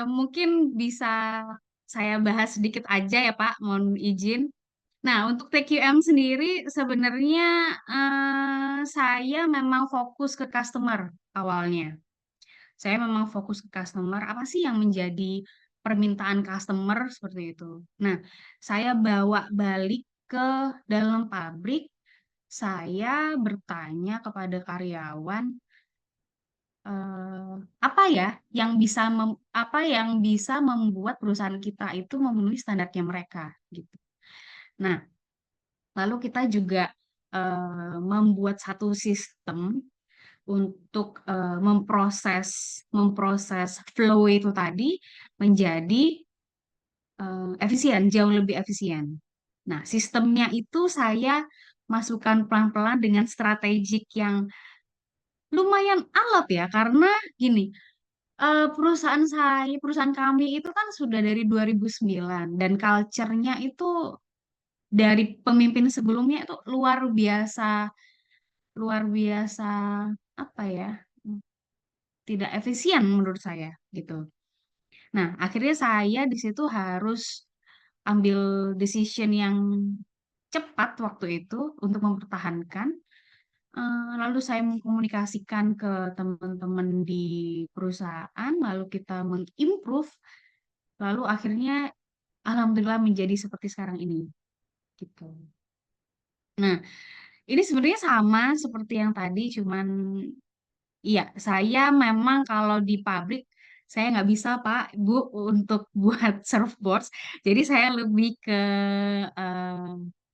mungkin bisa saya bahas sedikit aja ya Pak, mohon izin. Nah, untuk TQM sendiri sebenarnya saya memang fokus ke customer awalnya. Saya memang fokus ke customer, apa sih yang menjadi permintaan customer seperti itu. Nah, saya bawa balik ke dalam pabrik, saya bertanya kepada karyawan, apa ya yang bisa membuat perusahaan kita itu memenuhi standarnya mereka gitu. Nah, lalu kita juga membuat satu sistem untuk memproses flow itu tadi menjadi efisien, jauh lebih efisien. Nah, sistemnya itu saya masukkan pelan-pelan dengan strategik yang lumayan alot ya, karena gini, perusahaan kami itu kan sudah dari 2009 dan culture-nya itu dari pemimpin sebelumnya itu luar biasa apa ya? Tidak efisien menurut saya gitu. Nah, akhirnya saya di situ harus ambil decision yang cepat waktu itu untuk mempertahankan. Lalu saya mengkomunikasikan ke teman-teman di perusahaan, lalu kita mengimprove, lalu akhirnya alhamdulillah menjadi seperti sekarang ini. Gitu. Nah, ini sebenarnya sama seperti yang tadi, cuman iya, saya memang kalau di pabrik saya nggak bisa Pak, Bu, untuk buat surfboards. Jadi saya lebih ke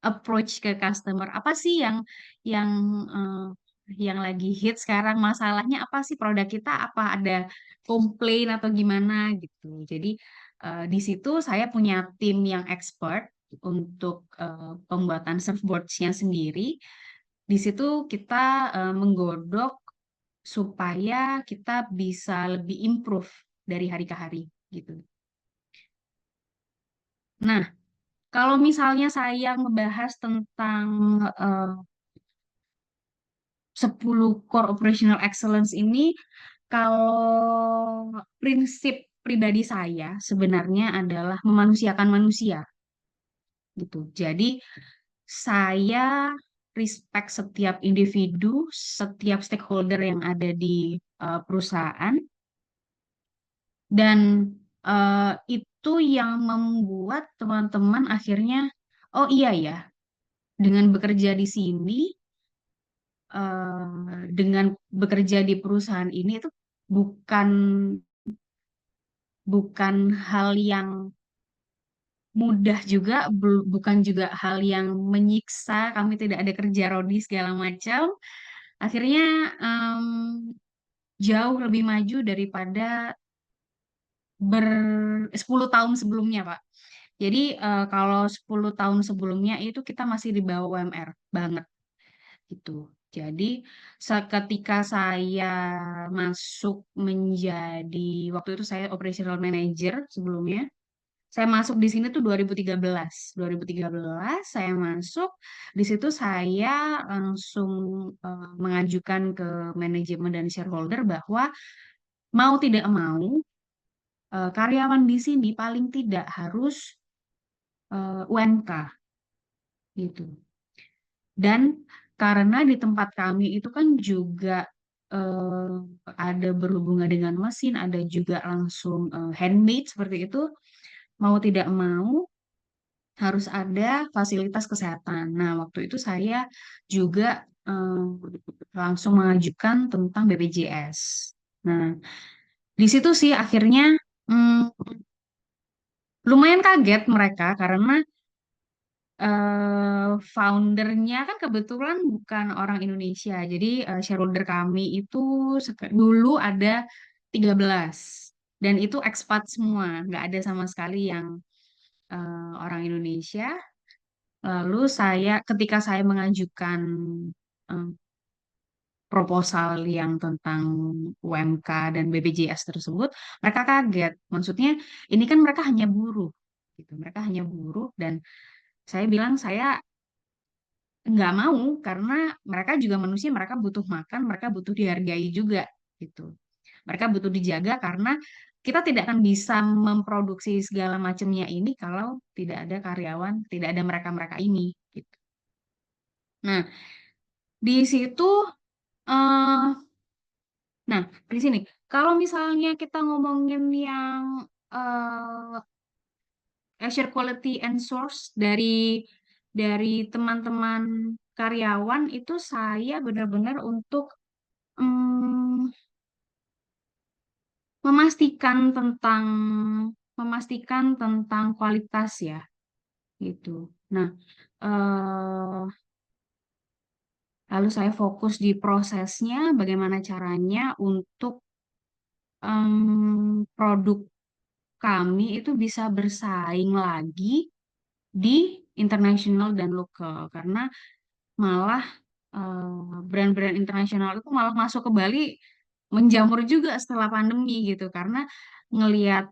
approach ke customer. Apa sih yang yang lagi hit sekarang? Masalahnya apa sih produk kita? Apa ada komplain atau gimana gitu. Jadi di situ saya punya tim yang expert untuk pembuatan surfboards-nya sendiri. Di situ kita menggodok supaya kita bisa lebih improve dari hari ke hari gitu. Nah, kalau misalnya saya ngebahas tentang 10 core operational excellence ini, kalau prinsip pribadi saya sebenarnya adalah memanusiakan manusia gitu. Jadi saya respect setiap individu, setiap stakeholder yang ada di perusahaan, dan itu yang membuat teman-teman akhirnya, oh iya ya, dengan bekerja di sini, dengan bekerja di perusahaan ini itu bukan bukan hal yang mudah juga, bukan juga hal yang menyiksa, kami tidak ada kerja rodi segala macam. Akhirnya jauh lebih maju daripada 10 tahun sebelumnya, Pak. Jadi kalau 10 tahun sebelumnya itu kita masih di bawah UMR banget gitu. Jadi ketika saya masuk menjadi, waktu itu saya operational manager sebelumnya. Saya masuk di sini tuh 2013. 2013 saya masuk, di situ saya langsung mengajukan ke manajemen dan shareholder bahwa mau tidak mau karyawan di sini paling tidak harus UMK gitu. Dan karena di tempat kami itu kan juga ada berhubungan dengan mesin, ada juga langsung handmade seperti itu, mau tidak mau harus ada fasilitas kesehatan. Nah, waktu itu saya juga langsung mengajukan tentang BPJS. Nah, di situ sih akhirnya lumayan kaget mereka karena foundernya kan kebetulan bukan orang Indonesia. Jadi shareholder kami itu dulu ada 13 dan itu expat semua, nggak ada sama sekali yang orang Indonesia. Lalu ketika saya mengajukan proposal yang tentang UMK dan BPJS tersebut, mereka kaget. Maksudnya ini kan mereka hanya buruh, gitu. Mereka hanya buruh dan saya bilang saya nggak mau karena mereka juga manusia, mereka butuh makan, mereka butuh dihargai juga, gitu. Mereka butuh dijaga karena kita tidak akan bisa memproduksi segala macamnya ini kalau tidak ada karyawan, tidak ada mereka-mereka ini, gitu. Nah, di situ, nah di sini, kalau misalnya kita ngomongin yang Azure Quality and Source dari teman-teman karyawan itu saya benar-benar untuk memastikan tentang kualitas ya, gitu. Nah, lalu saya fokus di prosesnya, bagaimana caranya untuk produk kami itu bisa bersaing lagi di internasional dan lokal, karena malah brand-brand internasional itu malah masuk ke Bali menjamur juga setelah pandemi gitu, karena ngelihat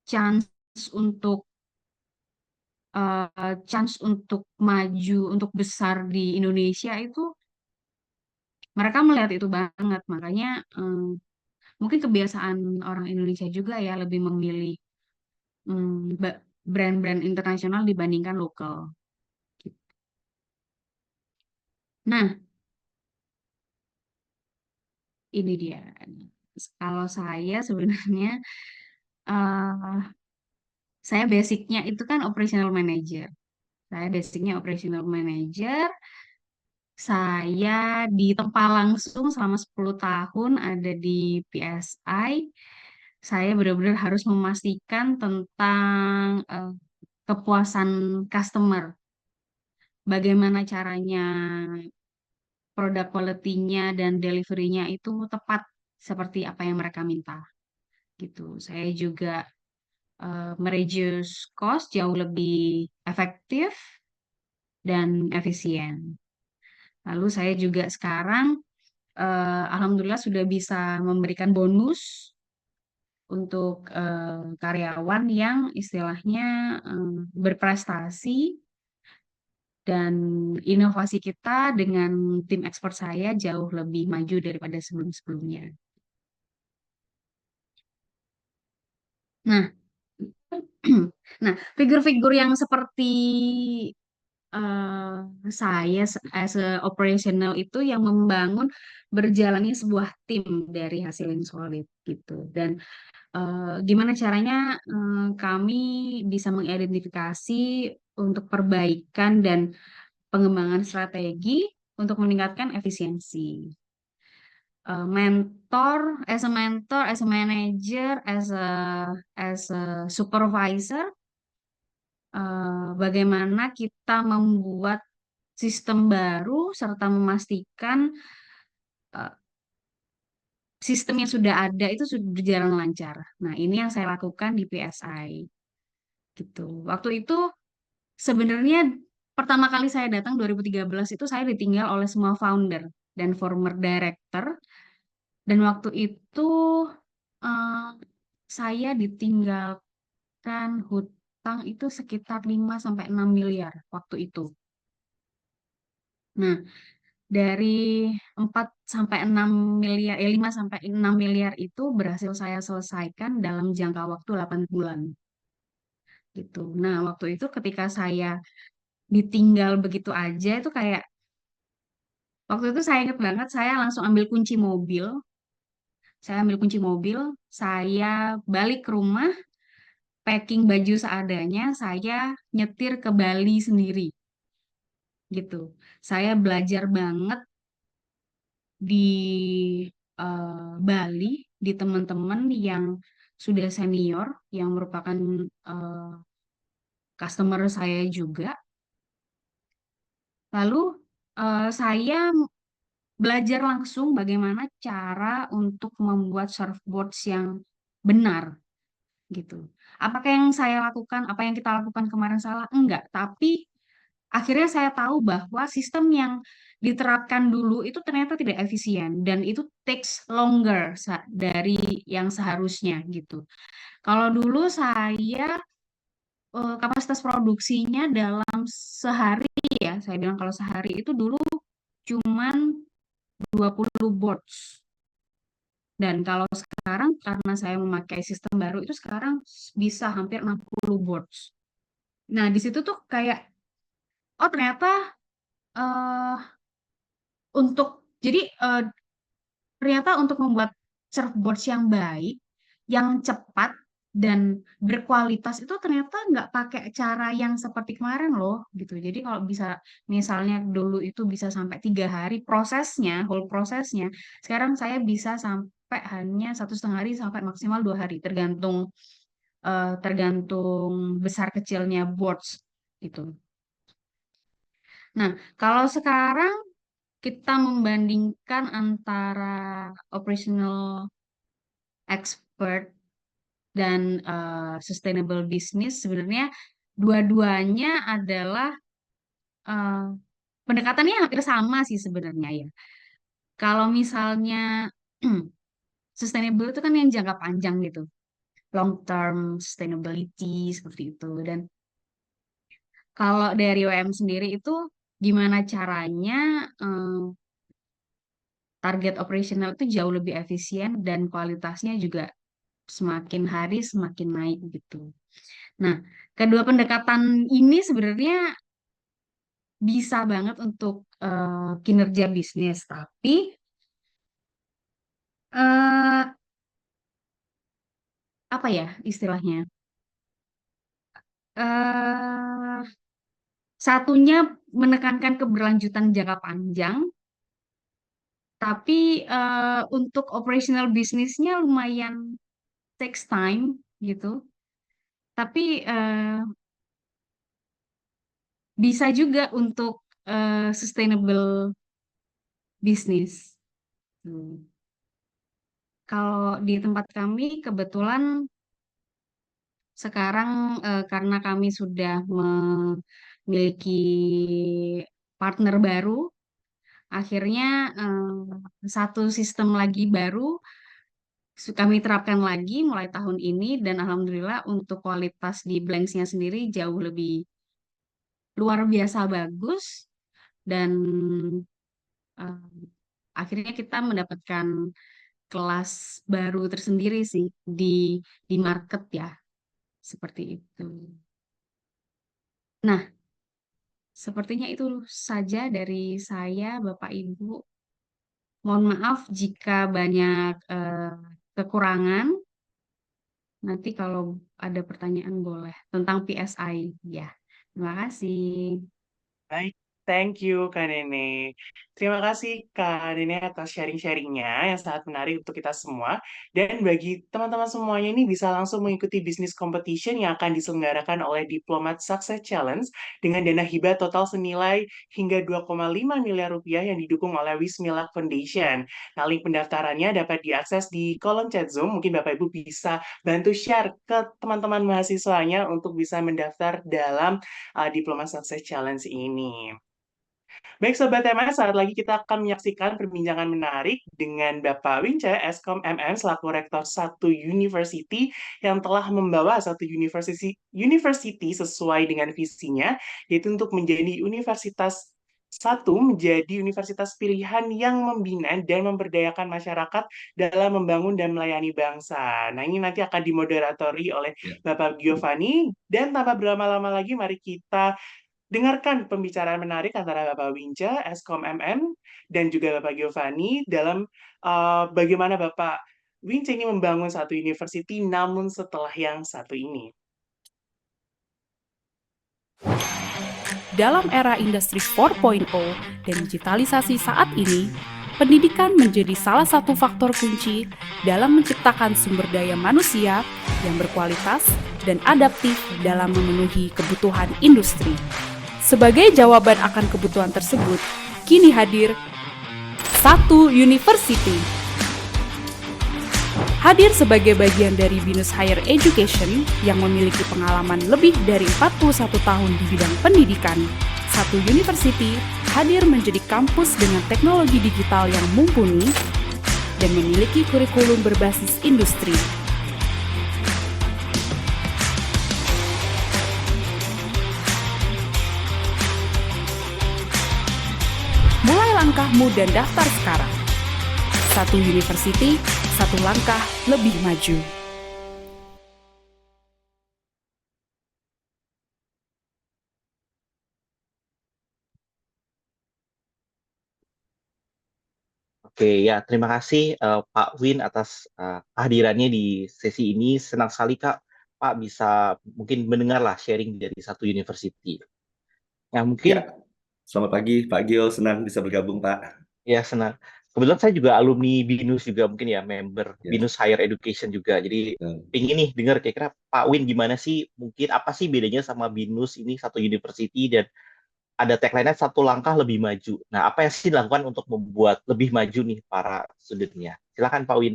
chance untuk maju, untuk besar di Indonesia itu mereka melihat itu banget. Makanya mungkin kebiasaan orang Indonesia juga ya lebih memilih brand-brand internasional dibandingkan lokal. Nah, ini dia. Kalau saya sebenarnya saya basicnya itu kan operational manager. Saya basicnya operational manager. Saya ditempa langsung selama 10 tahun ada di PSI. Saya benar-benar harus memastikan tentang kepuasan customer. Bagaimana caranya produk quality-nya dan delivery-nya itu tepat seperti apa yang mereka minta. Gitu. Saya juga mereduce cost jauh lebih efektif dan efisien. Lalu saya juga sekarang alhamdulillah sudah bisa memberikan bonus untuk karyawan yang istilahnya berprestasi Dan inovasi kita dengan tim ekspor saya jauh lebih maju daripada sebelum-sebelumnya. Nah, nah, figur-figur yang seperti saya as a operational itu yang membangun berjalannya sebuah tim dari hasil yang solid gitu. Dan gimana caranya kami bisa mengidentifikasi untuk perbaikan dan pengembangan strategi untuk meningkatkan efisiensi. Mentor, as a manager, as a supervisor, bagaimana kita membuat sistem baru serta memastikan sistem yang sudah ada itu sudah berjalan lancar. Nah, ini yang saya lakukan di PSI. Gitu. Waktu itu sebenarnya pertama kali saya datang 2013 itu saya ditinggal oleh semua founder dan former director. Dan waktu itu eh, saya ditinggalkan hutang itu sekitar 5 sampai 6 miliar waktu itu. Nah, dari 4 sampai 6 miliar, 5 sampai 6 miliar itu berhasil saya selesaikan dalam jangka waktu 8 bulan. Gitu. Nah, waktu itu ketika saya ditinggal begitu aja itu kayak waktu itu saya ingat banget saya langsung ambil kunci mobil. Saya ambil kunci mobil, saya balik ke rumah, packing baju seadanya, saya nyetir ke Bali sendiri. Gitu. Saya belajar banget di Bali, di teman-teman yang sudah senior, yang merupakan customer saya juga. Lalu saya belajar langsung bagaimana cara untuk membuat surfboards yang benar gitu. Apakah yang saya lakukan, apa yang kita lakukan kemarin salah? Enggak, tapi akhirnya saya tahu bahwa sistem yang diterapkan dulu itu ternyata tidak efisien dan itu takes longer dari yang seharusnya gitu. Kalau dulu saya kapasitas produksinya dalam sehari ya, saya bilang kalau sehari itu dulu cuman 20 boards. Dan kalau sekarang karena saya memakai sistem baru itu sekarang bisa hampir 60 boards. Nah, di situ tuh kayak oh ternyata eh ternyata untuk membuat surfboards yang baik, yang cepat dan berkualitas itu ternyata nggak pakai cara yang seperti kemarin loh gitu. Jadi kalau bisa misalnya dulu itu bisa sampai 3 hari prosesnya, whole prosesnya, sekarang saya bisa sampai hanya 1,5 hari sampai maksimal 2 hari tergantung besar kecilnya boards gitu. Nah, kalau sekarang kita membandingkan antara operational expert dan sustainable business, sebenarnya dua-duanya adalah pendekatannya hampir sama sih sebenarnya ya. Kalau misalnya sustainable itu kan yang jangka panjang gitu, long term sustainability seperti itu. Dan kalau dari OEM sendiri itu gimana caranya target operasional itu jauh lebih efisien dan kualitasnya juga semakin hari semakin naik gitu. Nah, kedua pendekatan ini sebenarnya bisa banget untuk kinerja bisnis, tapi apa ya istilahnya? Satunya menekankan keberlanjutan jangka panjang, tapi untuk operational bisnisnya lumayan takes time gitu. Tapi bisa juga untuk sustainable business. Kalau di tempat kami kebetulan sekarang karena kami sudah memiliki partner baru, akhirnya satu sistem lagi baru kami terapkan lagi mulai tahun ini dan alhamdulillah untuk kualitas di blanksnya sendiri jauh lebih luar biasa bagus dan akhirnya kita mendapatkan kelas baru tersendiri sih di market ya, seperti itu. Nah, sepertinya itu saja dari saya, Bapak Ibu. Mohon maaf jika banyak kekurangan. Nanti kalau ada pertanyaan boleh tentang PSI ya. Terima kasih. Baik, thank you Kak Nene. Terima kasih Kak Nene atas sharing-sharingnya yang sangat menarik untuk kita semua. Dan bagi teman-teman semuanya ini bisa langsung mengikuti bisnis competition yang akan diselenggarakan oleh Diplomat Success Challenge dengan dana hibah total senilai hingga 2,5 miliar rupiah yang didukung oleh Wismilak Foundation. Nah, link pendaftarannya dapat diakses di kolom chat Zoom. Mungkin Bapak Ibu bisa bantu share ke teman-teman mahasiswanya untuk bisa mendaftar dalam Diploma Success Challenge ini. Baik Sobat MS, saat lagi kita akan menyaksikan perbincangan menarik dengan Bapak Wince, Eskom MM, selaku Rektor satu University yang telah membawa satu university sesuai dengan visinya, yaitu untuk menjadi universitas pilihan yang membina dan memberdayakan masyarakat dalam membangun dan melayani bangsa. Nah, ini nanti akan dimoderatori oleh Bapak Giovanni, dan tanpa berlama-lama lagi, mari kita dengarkan pembicaraan menarik antara Bapak Wince, Eskom MM, dan juga Bapak Giovanni dalam bagaimana Bapak Wince ini membangun satu university, namun setelah yang satu ini. Dalam era industri 4.0 dan digitalisasi saat ini, pendidikan menjadi salah satu faktor kunci dalam menciptakan sumber daya manusia yang berkualitas dan adaptif dalam memenuhi kebutuhan industri. Sebagai jawaban akan kebutuhan tersebut, kini hadir satu University. Hadir sebagai bagian dari BINUS Higher Education yang memiliki pengalaman lebih dari 41 tahun di bidang pendidikan. Satu University hadir menjadi kampus dengan teknologi digital yang mumpuni dan memiliki kurikulum berbasis industri. Mulai langkahmu dan daftar sekarang. Satu University, satu langkah lebih maju. Oke, ya terima kasih Pak Win atas kehadirannya di sesi ini. Senang sekali Kak, Pak bisa mungkin mendengarlah sharing dari satu university. Nah mungkin Ya, selamat pagi Pak Gio, senang bisa bergabung Pak. ya senang. Kebetulan saya juga alumni BINUS juga mungkin ya, member Ya. BINUS Higher Education juga. Jadi pingin nih dengar kira-kira Pak Win gimana sih, mungkin apa sih bedanya sama BINUS ini satu university dan ada tagline-nya satu langkah lebih maju. Nah, apa yang sih dilakukan untuk membuat lebih maju nih para studentnya? Silakan Pak Win.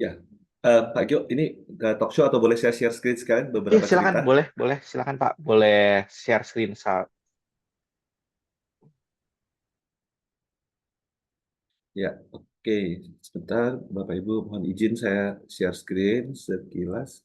Ya, Pak Gio, ini talk show atau boleh saya share screen sekarang beberapa Iya, silakan, cerita? boleh, silakan Pak, boleh share screen saat. Ya, oke. Sebentar, Bapak Ibu, mohon izin saya share screen sekilas.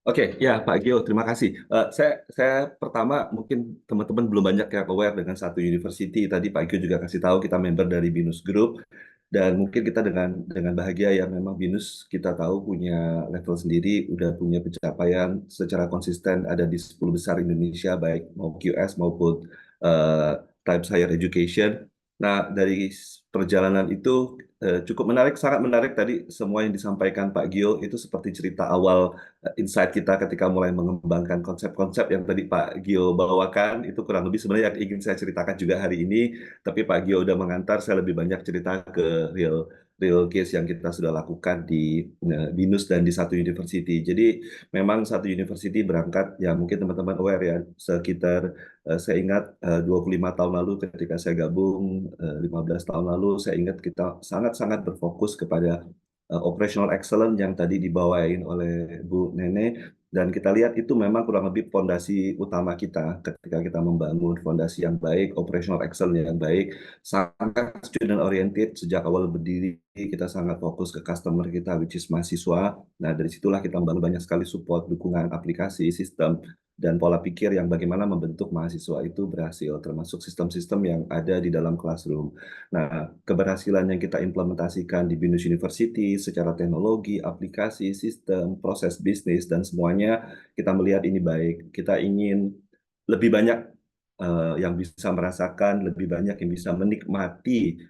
Oke, ya Pak Gio, terima kasih. Saya pertama mungkin teman-teman belum banyak yang aware dengan satu university. Tadi Pak Gio juga kasih tahu kita member dari BINUS Group, dan mungkin kita dengan bahagia ya, memang BINUS kita tahu punya level sendiri, udah punya pencapaian secara konsisten ada di 10 besar Indonesia, baik mau QS maupun Times Higher Education. Nah, dari perjalanan itu cukup menarik, sangat menarik tadi semua yang disampaikan Pak Gio, itu seperti cerita awal insight kita ketika mulai mengembangkan konsep-konsep yang tadi Pak Gio bawakan, itu kurang lebih sebenarnya yang ingin saya ceritakan juga hari ini, tapi Pak Gio udah mengantar, saya lebih banyak cerita ke real case yang kita sudah lakukan di BINUS dan di satu university. Jadi memang satu university berangkat, ya mungkin teman-teman aware ya, sekitar saya ingat 25 tahun lalu ketika saya gabung, 15 tahun lalu, saya ingat kita sangat-sangat berfokus kepada operational excellence yang tadi dibawain oleh Bu Nene, dan kita lihat itu memang kurang lebih fondasi utama kita ketika kita membangun fondasi yang baik, operational excellence yang baik, sangat student oriented sejak awal berdiri. Kita sangat fokus ke customer kita, which is mahasiswa. Nah, dari situlah kita membangun banyak sekali support, dukungan aplikasi, sistem, dan pola pikir yang bagaimana membentuk mahasiswa itu berhasil, termasuk sistem-sistem yang ada di dalam classroom. Nah, keberhasilan yang kita implementasikan di BINUS University secara teknologi, aplikasi, sistem, proses bisnis, dan semuanya kita melihat ini baik. Kita ingin lebih banyak yang bisa merasakan, lebih banyak yang bisa menikmati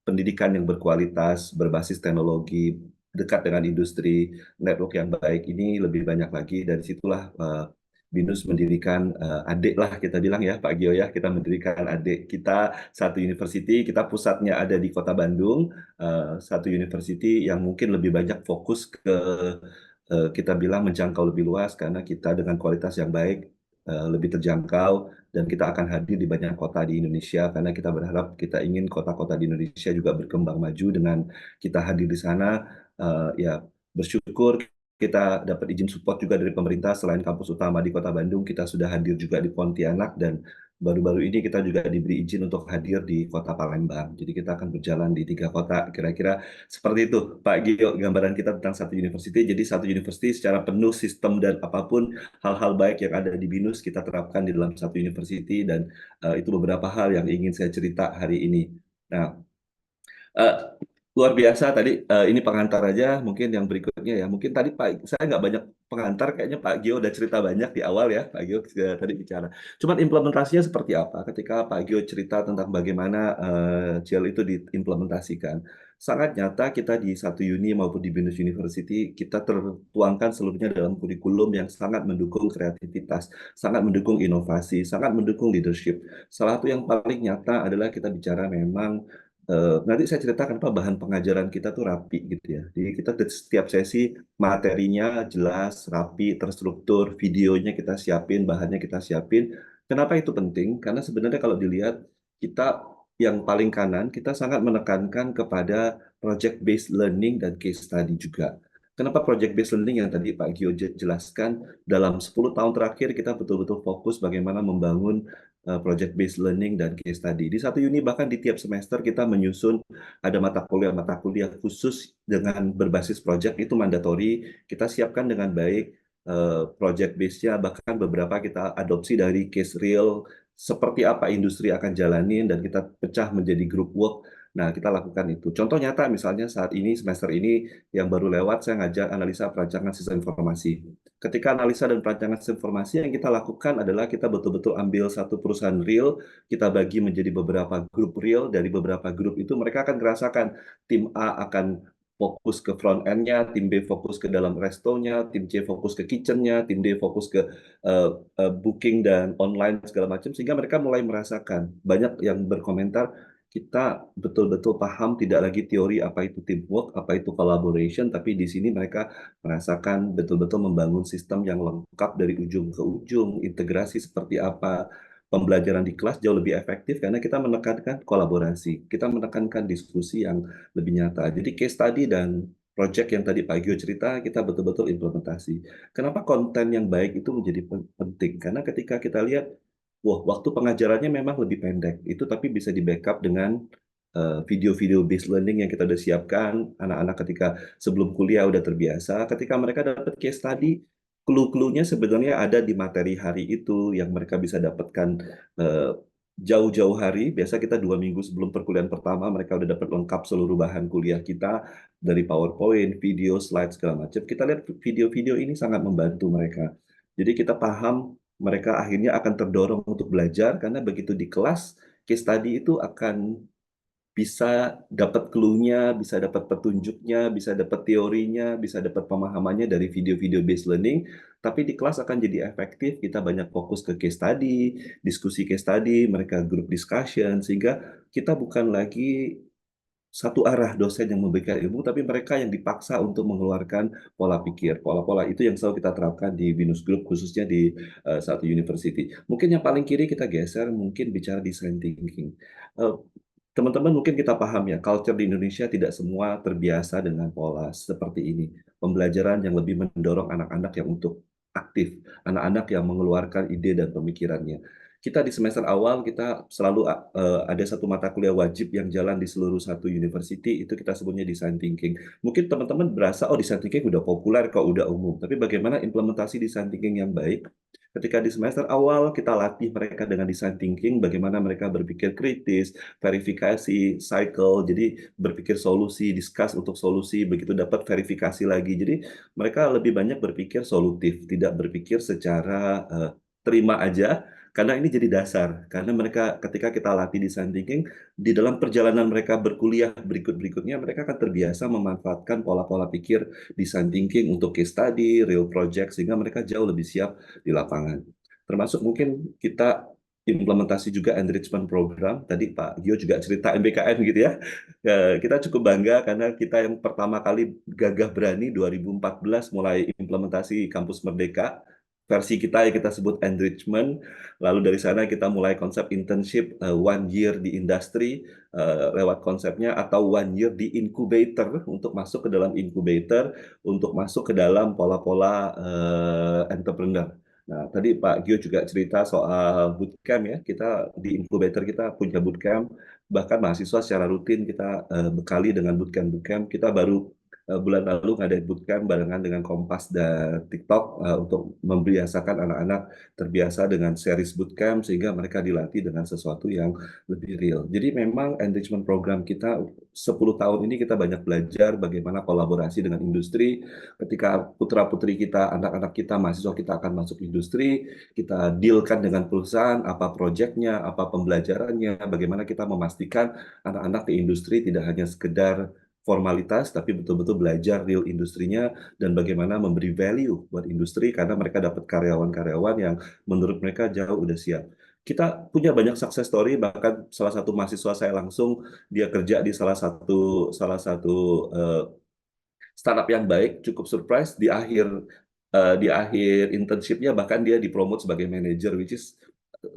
pendidikan yang berkualitas, berbasis teknologi, dekat dengan industri, network yang baik ini lebih banyak lagi. Dari situlah BINUS mendirikan adik lah kita bilang ya Pak Gio ya, kita mendirikan adik kita satu university, kita pusatnya ada di Kota Bandung, satu university yang mungkin lebih banyak fokus ke kita bilang menjangkau lebih luas karena kita dengan kualitas yang baik, lebih terjangkau, dan kita akan hadir di banyak kota di Indonesia karena kita berharap kita ingin kota-kota di Indonesia juga berkembang maju dengan kita hadir di sana. Ya bersyukur kita dapat izin support juga dari pemerintah. Selain kampus utama di Kota Bandung, kita sudah hadir juga di Pontianak, dan baru-baru ini kita juga diberi izin untuk hadir di Kota Palembang. Jadi kita akan berjalan di 3 kota, kira-kira seperti itu Pak Gio gambaran kita tentang satu university. Jadi satu university secara penuh sistem dan apapun hal-hal baik yang ada di BINUS kita terapkan di dalam satu university, dan itu beberapa hal yang ingin saya cerita hari ini. Nah, luar biasa tadi, ini pengantar aja, mungkin yang berikutnya ya. Mungkin tadi saya nggak banyak pengantar, kayaknya Pak Gio udah cerita banyak di awal ya, Pak Gio tadi bicara. Cuman implementasinya seperti apa? Ketika Pak Gio cerita tentang bagaimana CIL itu diimplementasikan, sangat nyata kita di satu uni maupun di BINUS University, kita tertuangkan seluruhnya dalam kurikulum yang sangat mendukung kreativitas, sangat mendukung inovasi, sangat mendukung leadership. Salah satu yang paling nyata adalah kita bicara memang nanti saya ceritakan apa bahan pengajaran kita tuh rapi gitu ya. Jadi kita setiap sesi materinya jelas, rapi, terstruktur, videonya kita siapin, bahannya kita siapin. Kenapa itu penting? Karena sebenarnya kalau dilihat kita yang paling kanan kita sangat menekankan kepada project based learning dan case study juga. Kenapa project based learning yang tadi Pak Gio jelaskan, dalam 10 tahun terakhir kita betul-betul fokus bagaimana membangun project based learning dan case study. Di satu uni bahkan di tiap semester kita menyusun ada mata kuliah khusus dengan berbasis project, itu mandatory. Kita siapkan dengan baik project base-nya, bahkan beberapa kita adopsi dari case real, seperti apa industri akan jalanin, dan kita pecah menjadi group work. Nah, kita lakukan itu. Contoh nyata misalnya saat ini, semester ini yang baru lewat, saya ngajak analisa perancangan sistem informasi. Ketika analisa dan perancangan sistem informasi, yang kita lakukan adalah kita betul-betul ambil satu perusahaan real, kita bagi menjadi beberapa grup real. Dari beberapa grup itu mereka akan merasakan tim A akan fokus ke front end-nya, tim B fokus ke dalam restonya, tim C fokus ke kitchen-nya, tim D fokus ke booking dan online segala macam, sehingga mereka mulai merasakan. Banyak yang berkomentar, kita betul-betul paham tidak lagi teori apa itu teamwork, apa itu collaboration, tapi di sini mereka merasakan betul-betul membangun sistem yang lengkap dari ujung ke ujung, integrasi seperti apa. Pembelajaran di kelas jauh lebih efektif karena kita menekankan kolaborasi, kita menekankan diskusi yang lebih nyata. Jadi case study dan project yang tadi Pak Gio cerita, kita betul-betul implementasi. Kenapa konten yang baik itu menjadi penting? Karena ketika kita lihat, wah, waktu pengajarannya memang lebih pendek, itu tapi bisa di-backup dengan video-video based learning yang kita udah siapkan. Anak-anak ketika sebelum kuliah udah terbiasa, ketika mereka dapat case study, clue-cluenya sebenarnya ada di materi hari itu yang mereka bisa dapatkan jauh-jauh hari. Biasa kita 2 minggu sebelum perkuliahan pertama, mereka udah dapat lengkap seluruh bahan kuliah kita, dari PowerPoint, video, slide, segala macam. Kita lihat video-video ini sangat membantu mereka. Jadi kita paham mereka akhirnya akan terdorong untuk belajar, karena begitu di kelas, case study itu akan bisa dapat clue-nya, bisa dapat petunjuknya, bisa dapat teorinya, bisa dapat pemahamannya dari video-video based learning, tapi di kelas akan jadi efektif. Kita banyak fokus ke case study, diskusi case study, mereka group discussion, sehingga kita bukan lagi satu arah dosen yang memberikan ilmu, tapi mereka yang dipaksa untuk mengeluarkan pola pikir. Pola-pola itu yang selalu kita terapkan di BINUS Group, khususnya di satu university. Mungkin yang paling kiri kita geser, mungkin bicara design thinking. teman-teman mungkin kita paham ya, culture di Indonesia tidak semua terbiasa dengan pola seperti ini. Pembelajaran yang lebih mendorong anak-anak yang untuk aktif, anak-anak yang mengeluarkan ide dan pemikirannya. Kita di semester awal kita selalu ada satu mata kuliah wajib yang jalan di seluruh satu university, itu kita sebutnya design thinking. Mungkin teman-teman berasa, oh design thinking udah populer kok, udah umum. Tapi bagaimana implementasi design thinking yang baik? Ketika di semester awal kita latih mereka dengan design thinking, bagaimana mereka berpikir kritis, verifikasi, cycle, jadi berpikir solusi, discuss untuk solusi, begitu dapat verifikasi lagi. Jadi mereka lebih banyak berpikir solutif, tidak berpikir secara terima aja, karena ini jadi dasar. Karena mereka ketika kita latih design thinking, di dalam perjalanan mereka berkuliah berikut-berikutnya, mereka akan terbiasa memanfaatkan pola-pola pikir design thinking untuk case study, real project, sehingga mereka jauh lebih siap di lapangan. Termasuk mungkin kita implementasi juga enrichment program. Tadi Pak Gio juga cerita MBKM gitu ya. Kita cukup bangga karena kita yang pertama kali gagah berani 2014 mulai implementasi Kampus Merdeka. Versi kita yang kita sebut enrichment. Lalu dari sana kita mulai konsep internship 1 year di industri lewat konsepnya, atau 1 year di incubator untuk masuk ke dalam incubator, untuk masuk ke dalam pola-pola entrepreneur. Nah, tadi Pak Gio juga cerita soal bootcamp ya. Kita di incubator kita punya bootcamp, bahkan mahasiswa secara rutin kita bekali dengan bootcamp-bootcamp. Kita baru bulan lalu ngadain bootcamp barengan dengan Kompas dan TikTok untuk membiasakan anak-anak terbiasa dengan series bootcamp sehingga mereka dilatih dengan sesuatu yang lebih real. Jadi memang enrichment program kita 10 tahun ini kita banyak belajar bagaimana kolaborasi dengan industri. Ketika putra-putri kita, anak-anak kita, mahasiswa kita akan masuk industri, kita dealkan dengan perusahaan, apa proyeknya, apa pembelajarannya, bagaimana kita memastikan anak-anak di industri tidak hanya sekedar formalitas, tapi betul-betul belajar real industrinya dan bagaimana memberi value buat industri karena mereka dapat karyawan-karyawan yang menurut mereka jauh udah siap. Kita punya banyak success story, bahkan salah satu mahasiswa saya langsung dia kerja di salah satu startup yang baik, cukup surprise di akhir internshipnya bahkan dia dipromote sebagai manager, which is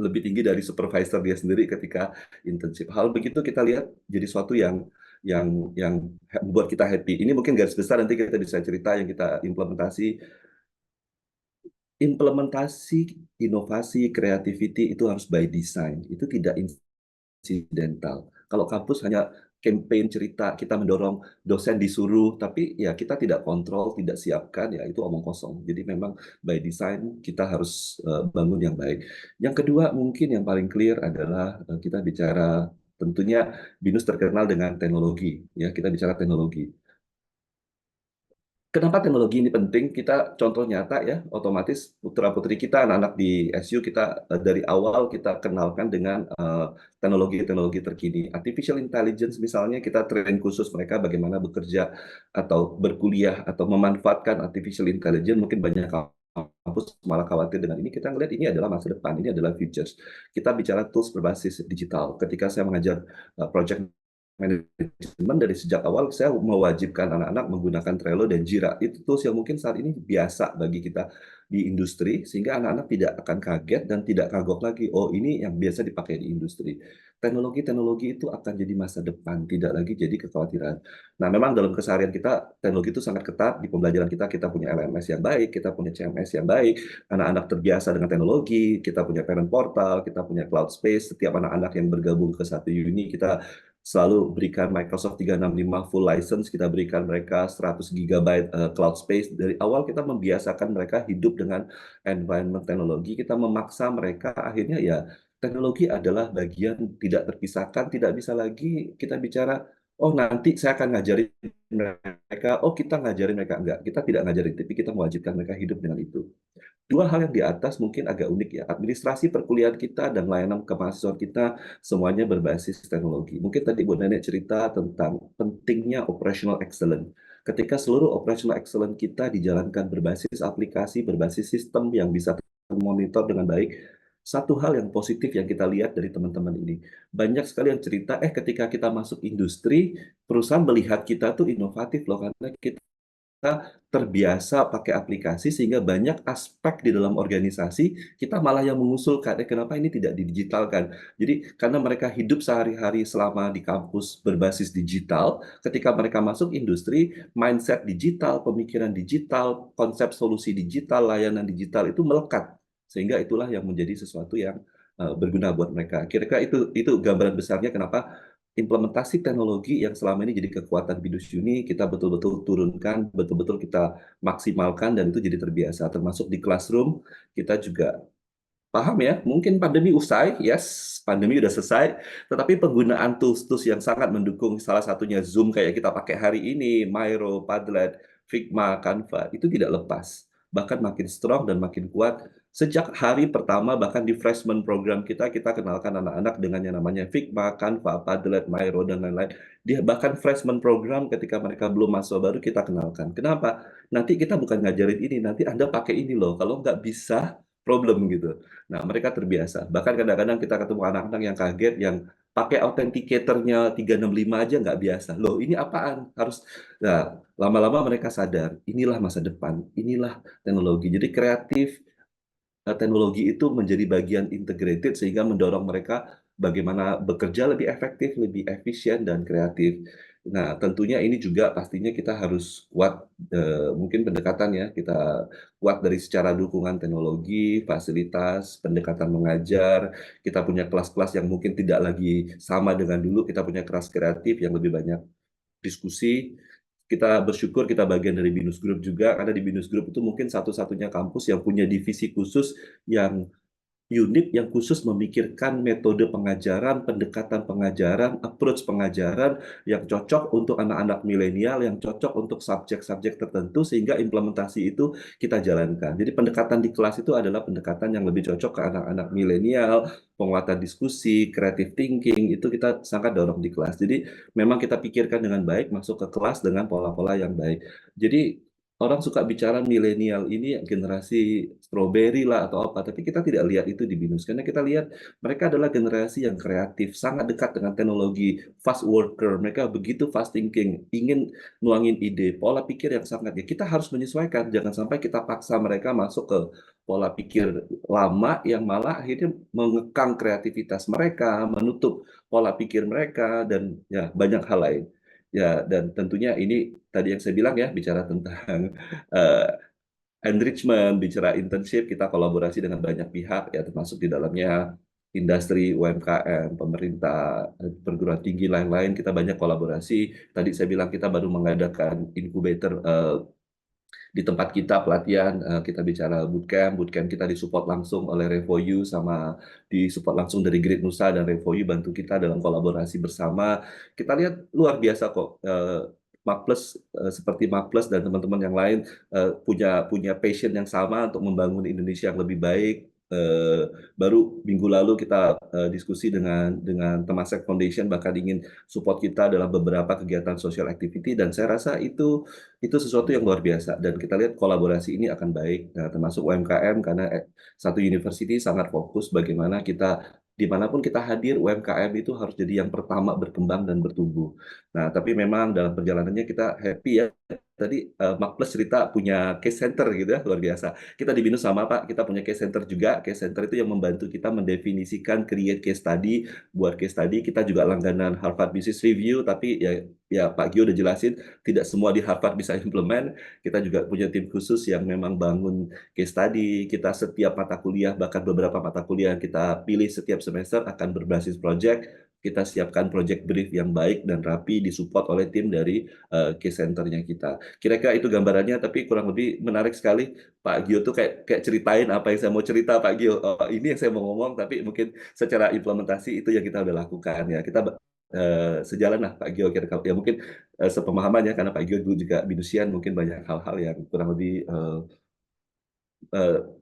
lebih tinggi dari supervisor dia sendiri ketika internship. Hal begitu kita lihat jadi suatu yang membuat kita happy. Ini mungkin garis besar, nanti kita bisa cerita yang kita implementasi inovasi, creativity itu harus by design. Itu tidak insidental. Kalau kampus hanya campaign cerita, kita mendorong dosen disuruh, tapi ya kita tidak kontrol, tidak siapkan, ya itu omong kosong. Jadi memang by design kita harus bangun yang baik. Yang kedua mungkin yang paling clear adalah kita bicara, tentunya BINUS terkenal dengan teknologi, ya kita bicara teknologi. Kenapa teknologi ini penting? Kita contoh nyata ya, otomatis putra-putri kita, anak-anak di SU kita dari awal kita kenalkan dengan teknologi-teknologi terkini. Artificial intelligence misalnya kita train khusus mereka bagaimana bekerja atau berkuliah atau memanfaatkan artificial intelligence. Mungkin banyak kampus malah khawatir dengan ini. Kita ngelihat ini adalah masa depan, ini adalah futures. Kita bicara tools berbasis digital. Ketika saya mengajar project manajemen dari sejak awal, saya mewajibkan anak-anak menggunakan Trello dan Jira. Itu tools yang mungkin saat ini biasa bagi kita di industri, sehingga anak-anak tidak akan kaget dan tidak kagok lagi, oh ini yang biasa dipakai di industri. Teknologi-teknologi itu akan jadi masa depan, tidak lagi jadi kekhawatiran. Nah, memang dalam keseharian kita, teknologi itu sangat ketat. Di pembelajaran kita punya LMS yang baik, kita punya CMS yang baik, anak-anak terbiasa dengan teknologi, kita punya parent portal, kita punya cloud space, setiap anak-anak yang bergabung ke satu uni, kita selalu berikan Microsoft 365 full license, kita berikan mereka 100 GB cloud space. Dari awal kita membiasakan mereka hidup dengan environment teknologi, kita memaksa mereka, akhirnya ya teknologi adalah bagian tidak terpisahkan, tidak bisa lagi kita bicara, oh nanti saya akan ngajarin mereka, oh kita ngajarin mereka. Enggak, kita tidak ngajarin, tapi kita mewajibkan mereka hidup dengan itu. Dua hal yang di atas mungkin agak unik ya, administrasi perkuliahan kita dan layanan kemahasiswaan kita semuanya berbasis teknologi. Mungkin tadi Bu Nenek cerita tentang pentingnya operational excellence. Ketika seluruh operational excellence kita dijalankan berbasis aplikasi, berbasis sistem yang bisa termonitor dengan baik, satu hal yang positif yang kita lihat dari teman-teman ini, banyak sekali yang cerita, ketika kita masuk industri, perusahaan melihat kita tuh inovatif loh, karena kita terbiasa pakai aplikasi sehingga banyak aspek di dalam organisasi kita malah yang mengusulkan, kenapa ini tidak didigitalkan? Jadi karena mereka hidup sehari-hari selama di kampus berbasis digital, ketika mereka masuk industri, mindset digital, pemikiran digital, konsep solusi digital, layanan digital itu melekat. Sehingga itulah yang menjadi sesuatu yang berguna buat mereka. Kira-kira itu gambaran besarnya kenapa implementasi teknologi yang selama ini jadi kekuatan Binus Uni, kita betul-betul turunkan, betul-betul kita maksimalkan, dan itu jadi terbiasa. Termasuk di classroom, kita juga paham ya, mungkin pandemi usai, yes, pandemi udah selesai, tetapi penggunaan tools-tools yang sangat mendukung, salah satunya Zoom kayak kita pakai hari ini, Miro, Padlet, Figma, Canva, itu tidak lepas. Bahkan makin strong dan makin kuat. Sejak hari pertama, bahkan di freshman program kita kenalkan anak-anak dengan yang namanya Figma, Canva, Padlet, Miro, dan lain-lain. Dia bahkan freshman program ketika mereka belum masuk baru kita kenalkan. Kenapa? Nanti kita bukan ngajarin ini, nanti Anda pakai ini loh. Kalau nggak bisa, problem gitu. Nah, mereka terbiasa. Bahkan kadang-kadang kita ketemu anak-anak yang kaget, yang pakai authenticator-nya 365 aja nggak biasa. Loh, ini apaan? Nah, lama-lama mereka sadar, inilah masa depan, inilah teknologi. Jadi kreatif, teknologi itu menjadi bagian integrated sehingga mendorong mereka bagaimana bekerja lebih efektif, lebih efisien, dan kreatif. Nah, tentunya ini juga pastinya kita harus kuat, mungkin pendekatannya, kita kuat dari secara dukungan teknologi, fasilitas, pendekatan mengajar, kita punya kelas-kelas yang mungkin tidak lagi sama dengan dulu, kita punya kelas kreatif yang lebih banyak diskusi. Kita bersyukur kita bagian dari Binus Group juga, karena di Binus Group itu mungkin satu-satunya kampus yang punya divisi khusus yang unit yang khusus memikirkan metode pengajaran, pendekatan pengajaran, approach pengajaran yang cocok untuk anak-anak milenial, yang cocok untuk subjek-subjek tertentu, sehingga implementasi itu kita jalankan. Jadi pendekatan di kelas itu adalah pendekatan yang lebih cocok ke anak-anak milenial, penguatan diskusi, creative thinking, itu kita sangat dorong di kelas. Jadi memang kita pikirkan dengan baik, masuk ke kelas dengan pola-pola yang baik. Jadi orang suka bicara milenial ini generasi strawberry lah atau apa, tapi kita tidak lihat itu di Binus. Karena kita lihat mereka adalah generasi yang kreatif, sangat dekat dengan teknologi, fast worker, mereka begitu fast thinking, ingin nuangin ide, pola pikir yang sangat, ya kita harus menyesuaikan, jangan sampai kita paksa mereka masuk ke pola pikir lama yang malah akhirnya mengekang kreativitas mereka, menutup pola pikir mereka, dan ya banyak hal lain. Ya, dan tentunya ini tadi yang saya bilang ya, bicara tentang eh, enrichment, bicara internship, kita kolaborasi dengan banyak pihak ya, termasuk di dalamnya industri, UMKM, pemerintah, perguruan tinggi lain-lain, kita banyak kolaborasi. Tadi saya bilang kita baru mengadakan incubator di tempat kita pelatihan, kita bicara bootcamp kita disupport langsung oleh Revoyu, sama disupport langsung dari Grid Nusa, dan Revoyu bantu kita dalam kolaborasi bersama. Kita lihat luar biasa kok, Makplus seperti Makplus dan teman-teman yang lain punya passion yang sama untuk membangun Indonesia yang lebih baik. Baru minggu lalu kita diskusi dengan Temasek Foundation, bahkan ingin support kita dalam beberapa kegiatan social activity, dan saya rasa itu sesuatu yang luar biasa, dan kita lihat kolaborasi ini akan baik. Nah, termasuk UMKM, karena satu university sangat fokus bagaimana kita dimanapun kita hadir, UMKM itu harus jadi yang pertama berkembang dan bertumbuh. Nah, tapi memang dalam perjalanannya kita happy ya. Tadi Makplus cerita punya case center gitu ya, luar biasa. Kita di Binus sama Pak, kita punya case center juga. Case center itu yang membantu kita mendefinisikan create case study, buat case study. Kita juga langganan Harvard Business Review, tapi ya Pak Gio udah jelasin, tidak semua di Harvard bisa implement. Kita juga punya tim khusus yang memang bangun case study. Kita setiap mata kuliah, bahkan beberapa mata kuliah yang kita pilih setiap semester akan berbasis project. Kita siapkan project brief yang baik dan rapi, disupport oleh tim dari case centernya kita. Kira-kira itu gambarannya, tapi kurang lebih menarik sekali. Pak Gio tuh kayak ceritain apa yang saya mau cerita, Pak Gio. Ini yang saya mau ngomong, tapi mungkin secara implementasi itu yang kita udah lakukan ya. Kita sejalan lah Pak Gio, kira-kira ya mungkin sepemahaman ya, karena Pak Gio dulu juga Binusian, mungkin banyak hal-hal yang kurang lebih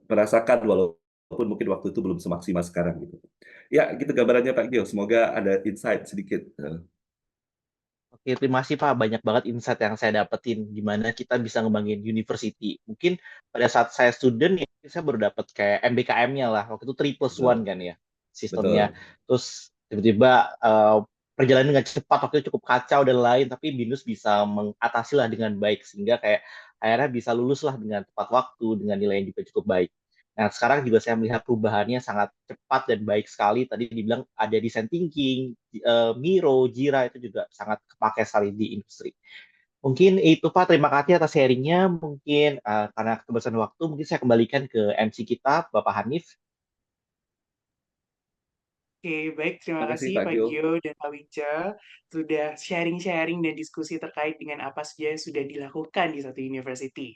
merasakan, walaupun mungkin waktu itu belum semaksimal sekarang gitu. Ya, gitu gambarannya Pak Gio. Semoga ada insight sedikit. Oke, terima kasih Pak. Banyak banget insight yang saya dapetin gimana kita bisa ngembangin university. Mungkin pada saat saya student ya, saya baru dapat kayak MBKM-nya lah. Waktu itu 3+1 kan ya sistemnya. Terus tiba-tiba perjalanan dengan cepat, waktu itu cukup kacau dan lain, tapi Binus bisa mengatasi lah dengan baik, sehingga kayak akhirnya bisa lulus lah dengan tepat waktu, dengan nilai yang juga cukup baik. Nah, sekarang juga saya melihat perubahannya sangat cepat dan baik sekali. Tadi dibilang ada design thinking, Miro, Jira itu juga sangat kepakai sekali di industri. Mungkin itu Pak, terima kasih atas sharingnya. Mungkin karena keterbatasan waktu, mungkin saya kembalikan ke MC kita, Bapak Hanif. Oke, baik. Terima Terima kasih kasih Pak Pak Gio. Gio dan Pak Wicca sudah sharing-sharing dan diskusi terkait dengan apa saja yang sudah dilakukan di satu university.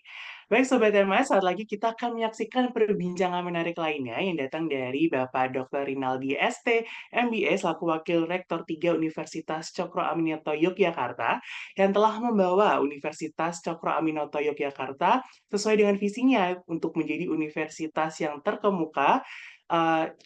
Baik Sobat MA, saat lagi kita akan menyaksikan perbincangan menarik lainnya yang datang dari Bapak Dr. Rinaldi ST, MBA selaku Wakil Rektor 3 Universitas Cokro Aminoto Yogyakarta yang telah membawa Universitas Cokro Aminoto Yogyakarta sesuai dengan visinya untuk menjadi universitas yang terkemuka,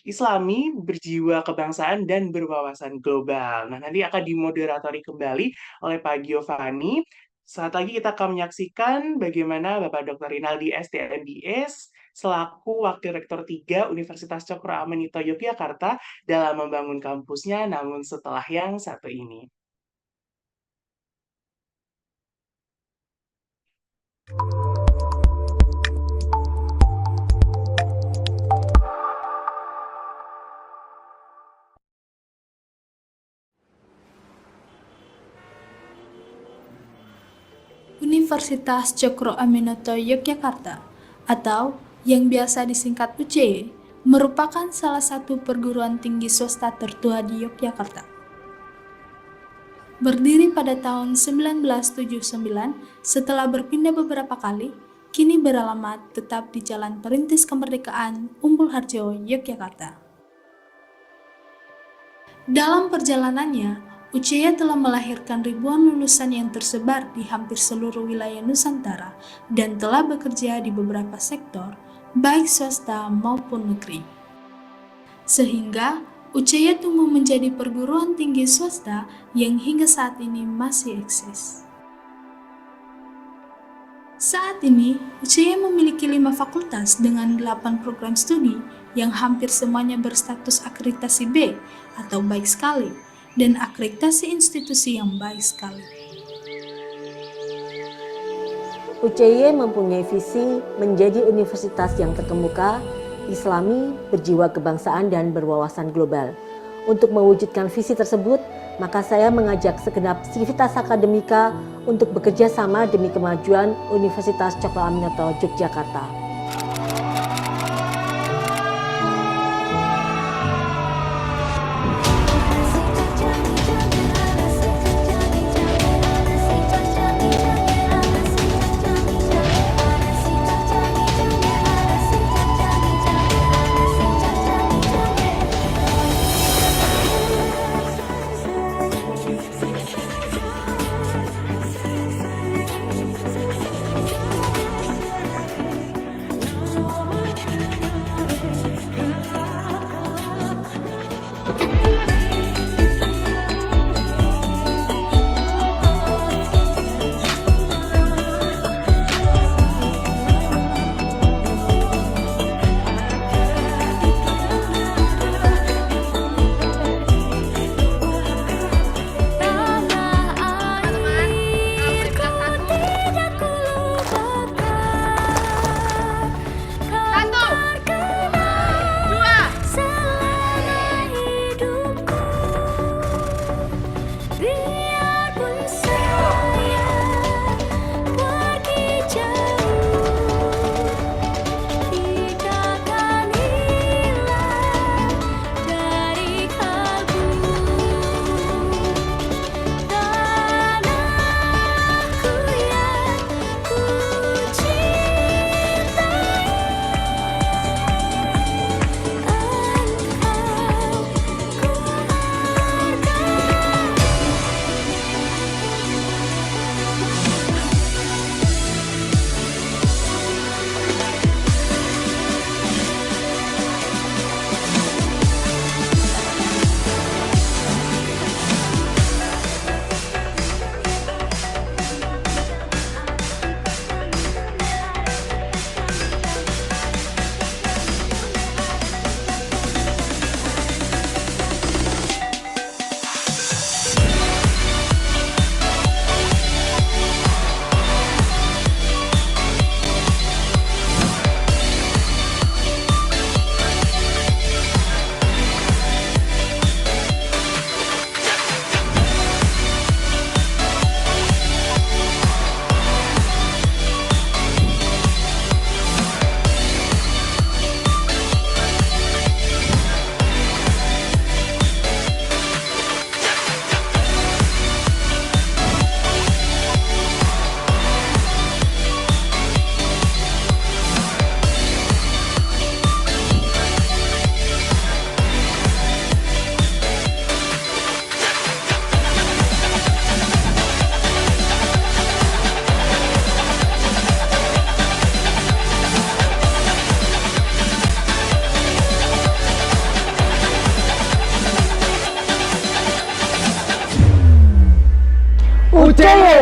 Islami, berjiwa kebangsaan, dan berwawasan global. Nah, nanti akan dimoderatori kembali oleh Pak Giovanni. Saat lagi kita akan menyaksikan bagaimana Bapak Dr. Rinaldi ST MBS selaku Wakil Rektor 3 Universitas Cokro Aminoto Yogyakarta dalam membangun kampusnya, namun setelah yang satu ini. Universitas Cokro Aminoto Yogyakarta atau yang biasa disingkat UCY merupakan salah satu perguruan tinggi swasta tertua di Yogyakarta. Berdiri pada tahun 1979 setelah berpindah beberapa kali, kini beralamat tetap di Jalan Perintis Kemerdekaan, Umbul Harjo, Yogyakarta. Dalam perjalanannya, UCY telah melahirkan ribuan lulusan yang tersebar di hampir seluruh wilayah Nusantara dan telah bekerja di beberapa sektor, baik swasta maupun negeri. Sehingga UCY tumbuh menjadi perguruan tinggi swasta yang hingga saat ini masih eksis. Saat ini, UCY memiliki 5 fakultas dengan 8 program studi yang hampir semuanya berstatus akreditasi B atau baik sekali, dan akreditasi institusi yang baik sekali. UCY mempunyai visi menjadi universitas yang terkemuka, Islami, berjiwa kebangsaan dan berwawasan global. Untuk mewujudkan visi tersebut, maka saya mengajak segenap sivitas akademika untuk bekerja sama demi kemajuan Universitas Cokro Aminoto Yogyakarta.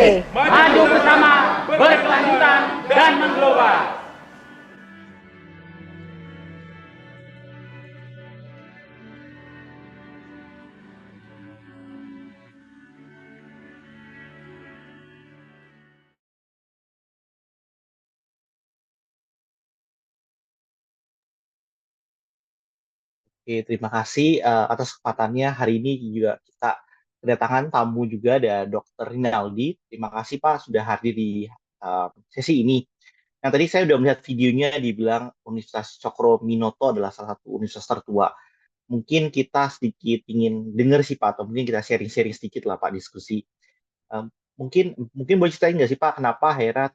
Maju bersama, berkelanjutan, dan mengglobal. Oke, terima kasih atas kesempatannya. Hari ini juga kita kedatangan tamu juga, ada Dr. Rinaldi. Terima kasih Pak sudah hadir di sesi ini. Yang tadi saya sudah melihat videonya, dibilang Universitas Cokro Minoto adalah salah satu universitas tertua. Mungkin kita sedikit ingin dengar sih Pak, atau mungkin kita sharing-sharing sedikit lah Pak, diskusi. Mungkin boleh ceritain nggak sih Pak, kenapa akhirnya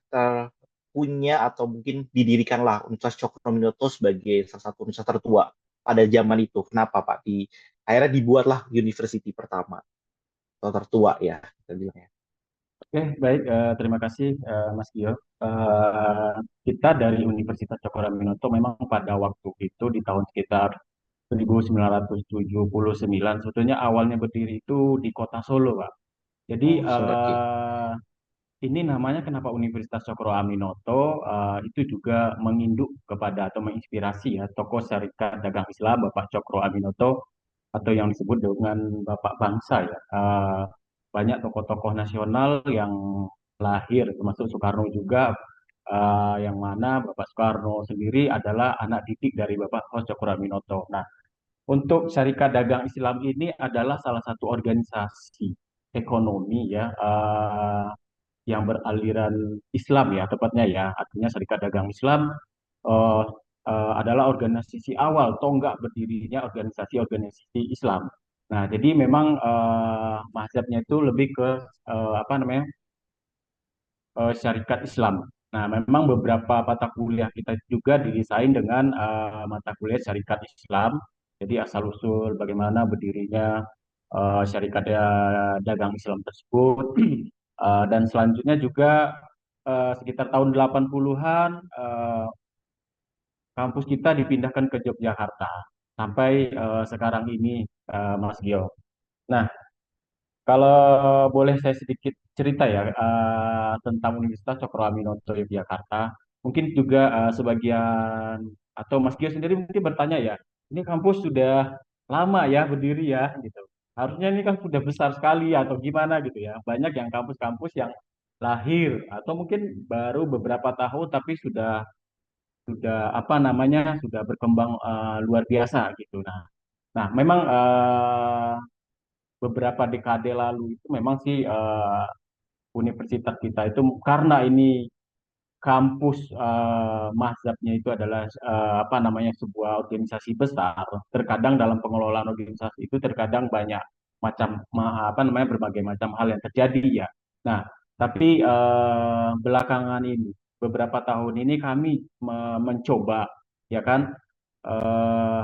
punya atau mungkin didirikanlah Universitas Cokro Minoto sebagai salah satu universitas tertua pada zaman itu? Kenapa Pak? Akhirnya dibuatlah university pertama atau tertua ya kita bilangnya. Oke, baik. Terima kasih, Mas Gio. Kita dari Universitas Cokro Aminoto memang pada waktu itu di tahun sekitar 1979, sebetulnya awalnya berdiri itu di kota Solo, Pak. Jadi ini namanya kenapa Universitas Cokro Aminoto, itu juga menginduk kepada atau menginspirasi ya tokoh Syarikat Dagang Islam Bapak Cokro Aminoto atau yang disebut dengan Bapak Bangsa ya. Banyak tokoh-tokoh nasional yang lahir, termasuk Soekarno juga, yang mana Bapak Soekarno sendiri adalah anak didik dari Bapak Cokro Aminoto. Nah, untuk Syarikat Dagang Islam ini adalah salah satu organisasi ekonomi ya, yang beraliran Islam ya tepatnya ya, artinya Serikat Dagang Islam eh, adalah organisasi awal tonggak berdirinya organisasi-organisasi Islam. Nah, jadi memang mazhabnya itu lebih ke apa namanya, syarikat Islam. Nah, memang beberapa mata kuliah kita juga didesain dengan mata kuliah syarikat Islam. Jadi asal usul bagaimana berdirinya syarikat dagang Islam tersebut. Dan selanjutnya juga sekitar tahun 80-an kampus kita dipindahkan ke Yogyakarta sampai sekarang ini, Mas Gio. Nah, kalau boleh saya sedikit cerita ya tentang Universitas Cokro Aminoto Yogyakarta. Mungkin juga sebagian atau Mas Gio sendiri mungkin bertanya ya, ini kampus sudah lama ya berdiri ya gitu. Harusnya ini kan sudah besar sekali atau gimana gitu ya. Banyak yang kampus-kampus yang lahir atau mungkin baru beberapa tahun tapi sudah apa namanya sudah berkembang luar biasa gitu. Nah, memang beberapa dekade lalu itu memang sih universitas kita itu karena ini kampus mazhabnya itu adalah apa namanya sebuah organisasi besar. Terkadang dalam pengelolaan organisasi itu terkadang banyak macam apa namanya berbagai macam hal yang terjadi ya. Nah, tapi belakangan ini beberapa tahun ini kami mencoba ya kan eh,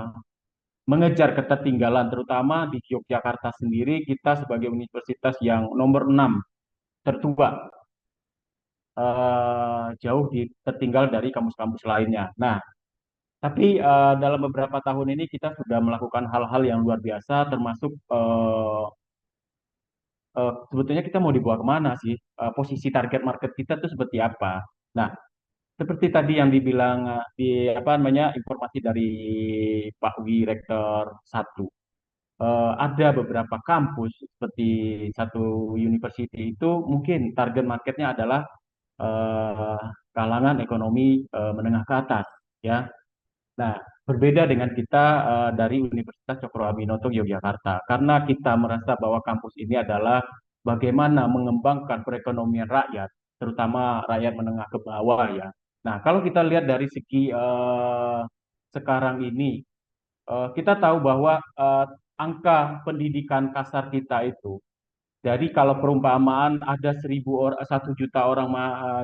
mengejar ketertinggalan terutama di Yogyakarta sendiri kita sebagai universitas yang nomor 6 tertua jauh tertinggal dari kampus-kampus lainnya. Nah, tapi dalam beberapa tahun ini kita sudah melakukan hal-hal yang luar biasa, termasuk sebetulnya kita mau dibawa kemana sih? Posisi target market kita itu seperti apa? Nah, seperti tadi yang dibilang di apa namanya informasi dari Pak Wi Rektor 1. Ada beberapa kampus seperti satu university itu mungkin target marketnya adalah kalangan ekonomi menengah ke atas ya. Nah, berbeda dengan kita dari Universitas Cokro Aminoto Yogyakarta karena kita merasa bahwa kampus ini adalah bagaimana mengembangkan perekonomian rakyat, terutama rakyat menengah ke bawah ya. Nah, kalau kita lihat dari segi sekarang ini kita tahu bahwa angka pendidikan kasar kita itu jadi kalau perumpamaan ada 1 juta orang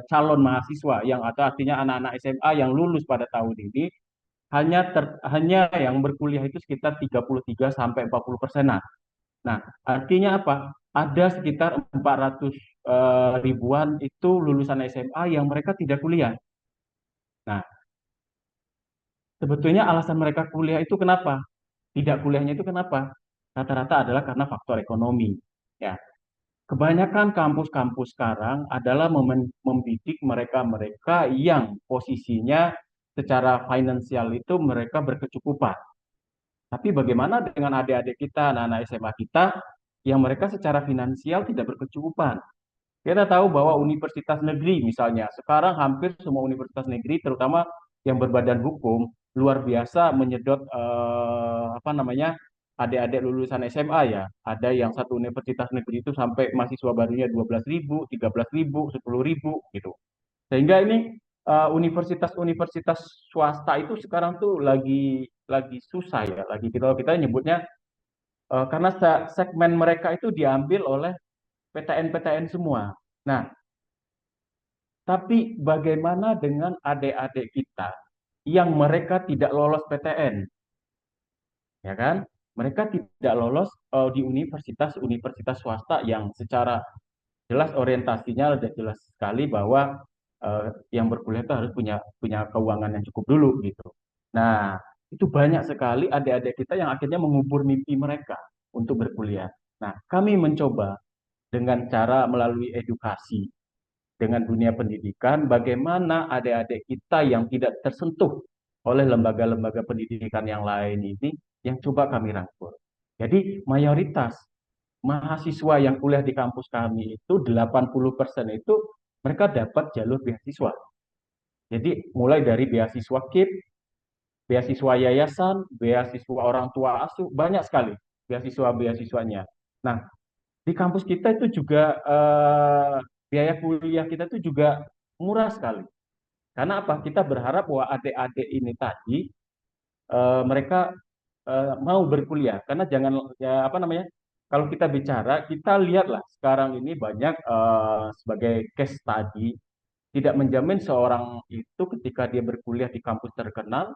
calon mahasiswa yang atau artinya anak-anak SMA yang lulus pada tahun ini hanya yang berkuliah itu sekitar 33 sampai 40%-an. Nah, artinya apa? Ada sekitar 400 ribuan itu lulusan SMA yang mereka tidak kuliah. Nah, sebetulnya alasan mereka kuliah itu kenapa? Tidak kuliahnya itu kenapa? Rata-rata adalah karena faktor ekonomi. Ya, kebanyakan kampus-kampus sekarang adalah membidik mereka-mereka yang posisinya secara finansial itu mereka berkecukupan. Tapi bagaimana dengan adik-adik kita, anak-anak SMA kita, yang mereka secara finansial tidak berkecukupan? Kita tahu bahwa universitas negeri misalnya, sekarang hampir semua universitas negeri, terutama yang berbadan hukum, luar biasa menyedot adik-adik lulusan SMA ya. Ada yang satu universitas negeri itu sampai mahasiswa barunya 12.000, 13.000, 10.000 gitu. Sehingga ini universitas-universitas swasta itu sekarang tuh lagi susah ya, lagi kita nyebutnya karena segmen mereka itu diambil oleh PTN-PTN semua. Nah, tapi bagaimana dengan adik-adik kita yang mereka tidak lolos PTN, ya kan? Mereka tidak lolos di universitas-universitas swasta yang secara jelas orientasinya sudah jelas sekali bahwa yang berkuliah itu harus punya keuangan yang cukup dulu gitu. Nah, itu banyak sekali adik-adik kita yang akhirnya mengubur mimpi mereka untuk berkuliah. Nah, kami mencoba dengan cara melalui edukasi dengan dunia pendidikan, bagaimana adik-adik kita yang tidak tersentuh oleh lembaga-lembaga pendidikan yang lain ini yang coba kami rangkul. Jadi mayoritas mahasiswa yang kuliah di kampus kami itu 80% itu mereka dapat jalur beasiswa. Jadi mulai dari beasiswa KIP, beasiswa yayasan, beasiswa orang tua asuh, banyak sekali beasiswa-beasiswanya. Nah, di kampus kita itu juga biaya kuliah kita itu juga murah sekali. Karena apa? Kita berharap bahwa adik-adik ini tadi mereka mau berkuliah. Karena jangan ya apa namanya? Kalau kita bicara, kita lihatlah sekarang ini banyak sebagai case study tidak menjamin seorang itu ketika dia berkuliah di kampus terkenal,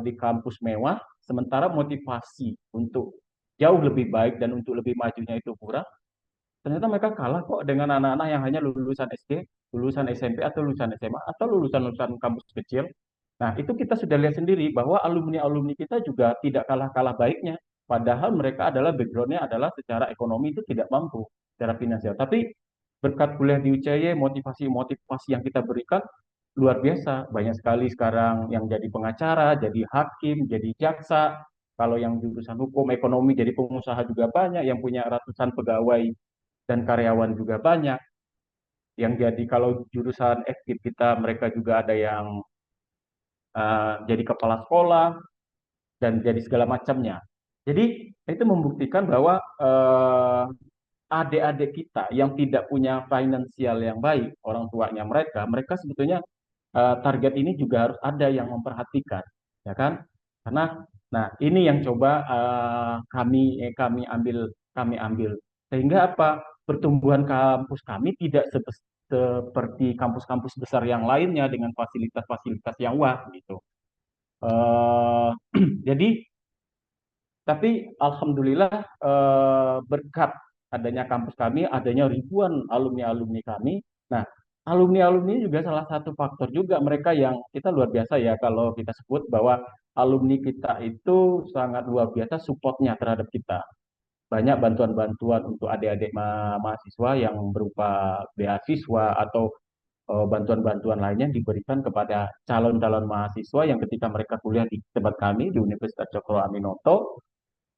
di kampus mewah, sementara motivasi untuk jauh lebih baik dan untuk lebih majunya itu kurang. Ternyata mereka kalah kok dengan anak-anak yang hanya lulusan SD, lulusan SMP, atau lulusan SMA, atau lulusan-lulusan kampus kecil. Nah, itu kita sudah lihat sendiri bahwa alumni-alumni kita juga tidak kalah-kalah baiknya. Padahal mereka adalah background-nya adalah secara ekonomi itu tidak mampu, secara finansial. Tapi berkat kuliah di UCY, motivasi-motivasi yang kita berikan luar biasa. Banyak sekali sekarang yang jadi pengacara, jadi hakim, jadi jaksa. Kalau yang jurusan hukum, ekonomi, jadi pengusaha juga banyak. Yang punya ratusan pegawai dan karyawan juga banyak. Yang jadi kalau jurusan FKIP kita, mereka juga ada yang jadi kepala sekolah dan jadi segala macamnya. Jadi itu membuktikan bahwa adik-adik kita yang tidak punya finansial yang baik, orang tuanya mereka sebetulnya target ini juga harus ada yang memperhatikan, ya kan? Karena, nah ini yang coba kami ambil, sehingga apa? Pertumbuhan kampus kami tidak seperti kampus-kampus besar yang lainnya dengan fasilitas-fasilitas yang wah gitu. Jadi tapi alhamdulillah berkat adanya kampus kami, adanya ribuan alumni-alumni kami. Nah, alumni-alumni juga salah satu faktor juga mereka yang kita luar biasa ya kalau kita sebut bahwa alumni kita itu sangat luar biasa supportnya terhadap kita. Banyak bantuan-bantuan untuk adik-adik mahasiswa yang berupa beasiswa atau bantuan-bantuan lainnya diberikan kepada calon-calon mahasiswa yang ketika mereka kuliah di tempat kami di Universitas Cokro Aminoto,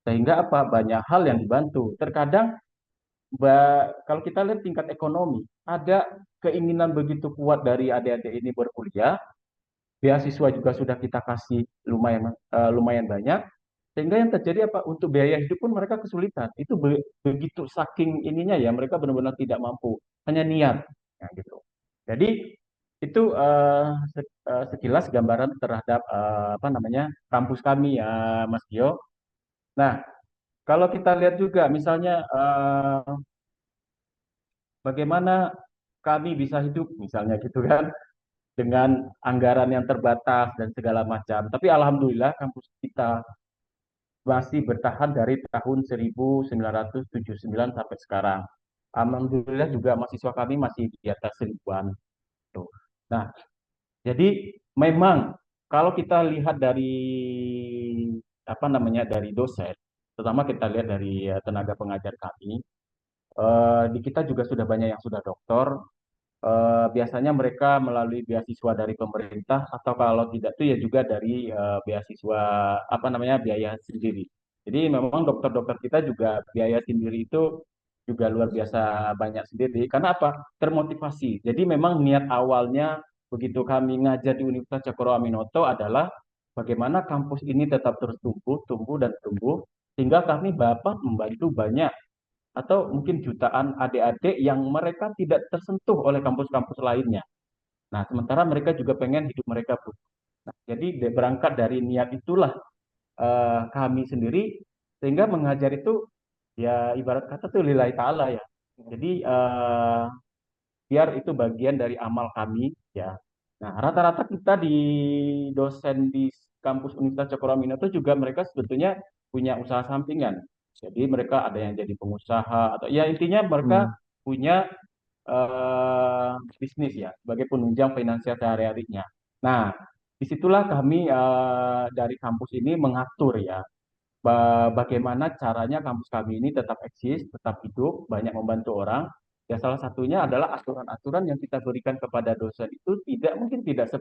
sehingga apa? Banyak hal yang dibantu. Terkadang kalau kita lihat tingkat ekonomi, ada keinginan begitu kuat dari adik-adik ini berkuliah, beasiswa juga sudah kita kasih lumayan banyak, sehingga yang terjadi apa? Untuk biaya hidup pun mereka kesulitan. Itu begitu saking ininya ya, mereka benar-benar tidak mampu, hanya niat, ya, gitu. Jadi itu sekilas gambaran terhadap kampus kami ya, Mas Gio. Nah, kalau kita lihat juga misalnya bagaimana kami bisa hidup misalnya gitu kan dengan anggaran yang terbatas dan segala macam. Tapi alhamdulillah kampus kita masih bertahan dari tahun 1979 sampai sekarang. Alhamdulillah juga mahasiswa kami masih di atas 1000-an. Tuh. Nah, jadi memang kalau kita lihat dari dari dosen, terutama kita lihat dari tenaga pengajar kami, Di kita juga sudah banyak yang sudah doktor. Biasanya mereka melalui beasiswa dari pemerintah atau kalau tidak tuh ya juga dari beasiswa apa namanya biaya sendiri. Jadi memang dokter-dokter kita juga biaya sendiri itu juga luar biasa banyak sendiri. Karena apa? Termotivasi. Jadi memang niat awalnya begitu kami ngajar di Universitas Cokro Aminoto adalah bagaimana kampus ini tetap terus tumbuh dan tumbuh sehingga kami Bapak membantu banyak atau mungkin jutaan adik-adik yang mereka tidak tersentuh oleh kampus-kampus lainnya. Nah, sementara mereka juga pengen hidup mereka berubah. Nah, jadi berangkat dari niat itulah kami sendiri sehingga mengajar itu ya ibarat kata tuh lillahi ta'ala ya. Jadi biar itu bagian dari amal kami ya. Nah, rata-rata kita di dosen di kampus Universitas Cokro Aminoto juga mereka sebetulnya punya usaha sampingan. Jadi mereka ada yang jadi pengusaha atau ya intinya mereka punya bisnis ya sebagai penunjang finansial sehari-harinya. Nah, disitulah kami dari kampus ini mengatur ya bagaimana caranya kampus kami ini tetap eksis, tetap hidup, banyak membantu orang. Ya salah satunya adalah aturan-aturan yang kita berikan kepada dosen itu mungkin tidak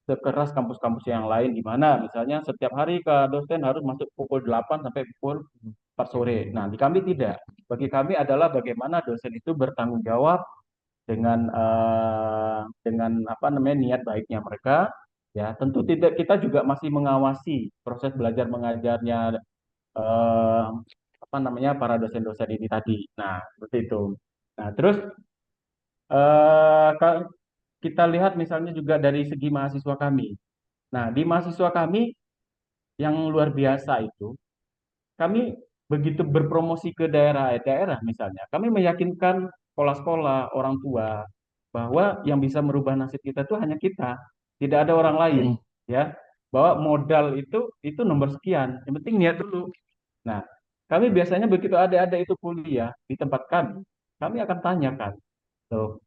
sekeras kampus-kampus yang lain di mana misalnya setiap hari ke dosen harus masuk pukul 8 sampai pukul 4 sore. Nah, di kami tidak. Bagi kami adalah bagaimana dosen itu bertanggung jawab dengan apa namanya niat baiknya mereka. Ya, tentu tidak kita juga masih mengawasi proses belajar mengajarnya eh, apa namanya para dosen-dosen ini tadi. Nah, seperti itu. Nah, terus kalau kita lihat misalnya juga dari segi mahasiswa kami. Nah, di mahasiswa kami yang luar biasa itu, kami begitu berpromosi ke daerah-daerah misalnya, kami meyakinkan sekolah-sekolah, orang tua bahwa yang bisa merubah nasib kita itu hanya kita, tidak ada orang lain, ya. Bahwa modal itu nomor sekian, yang penting niat dulu. Nah, kami biasanya begitu ada itu kuliah di tempat kami akan tanyakan, tuh,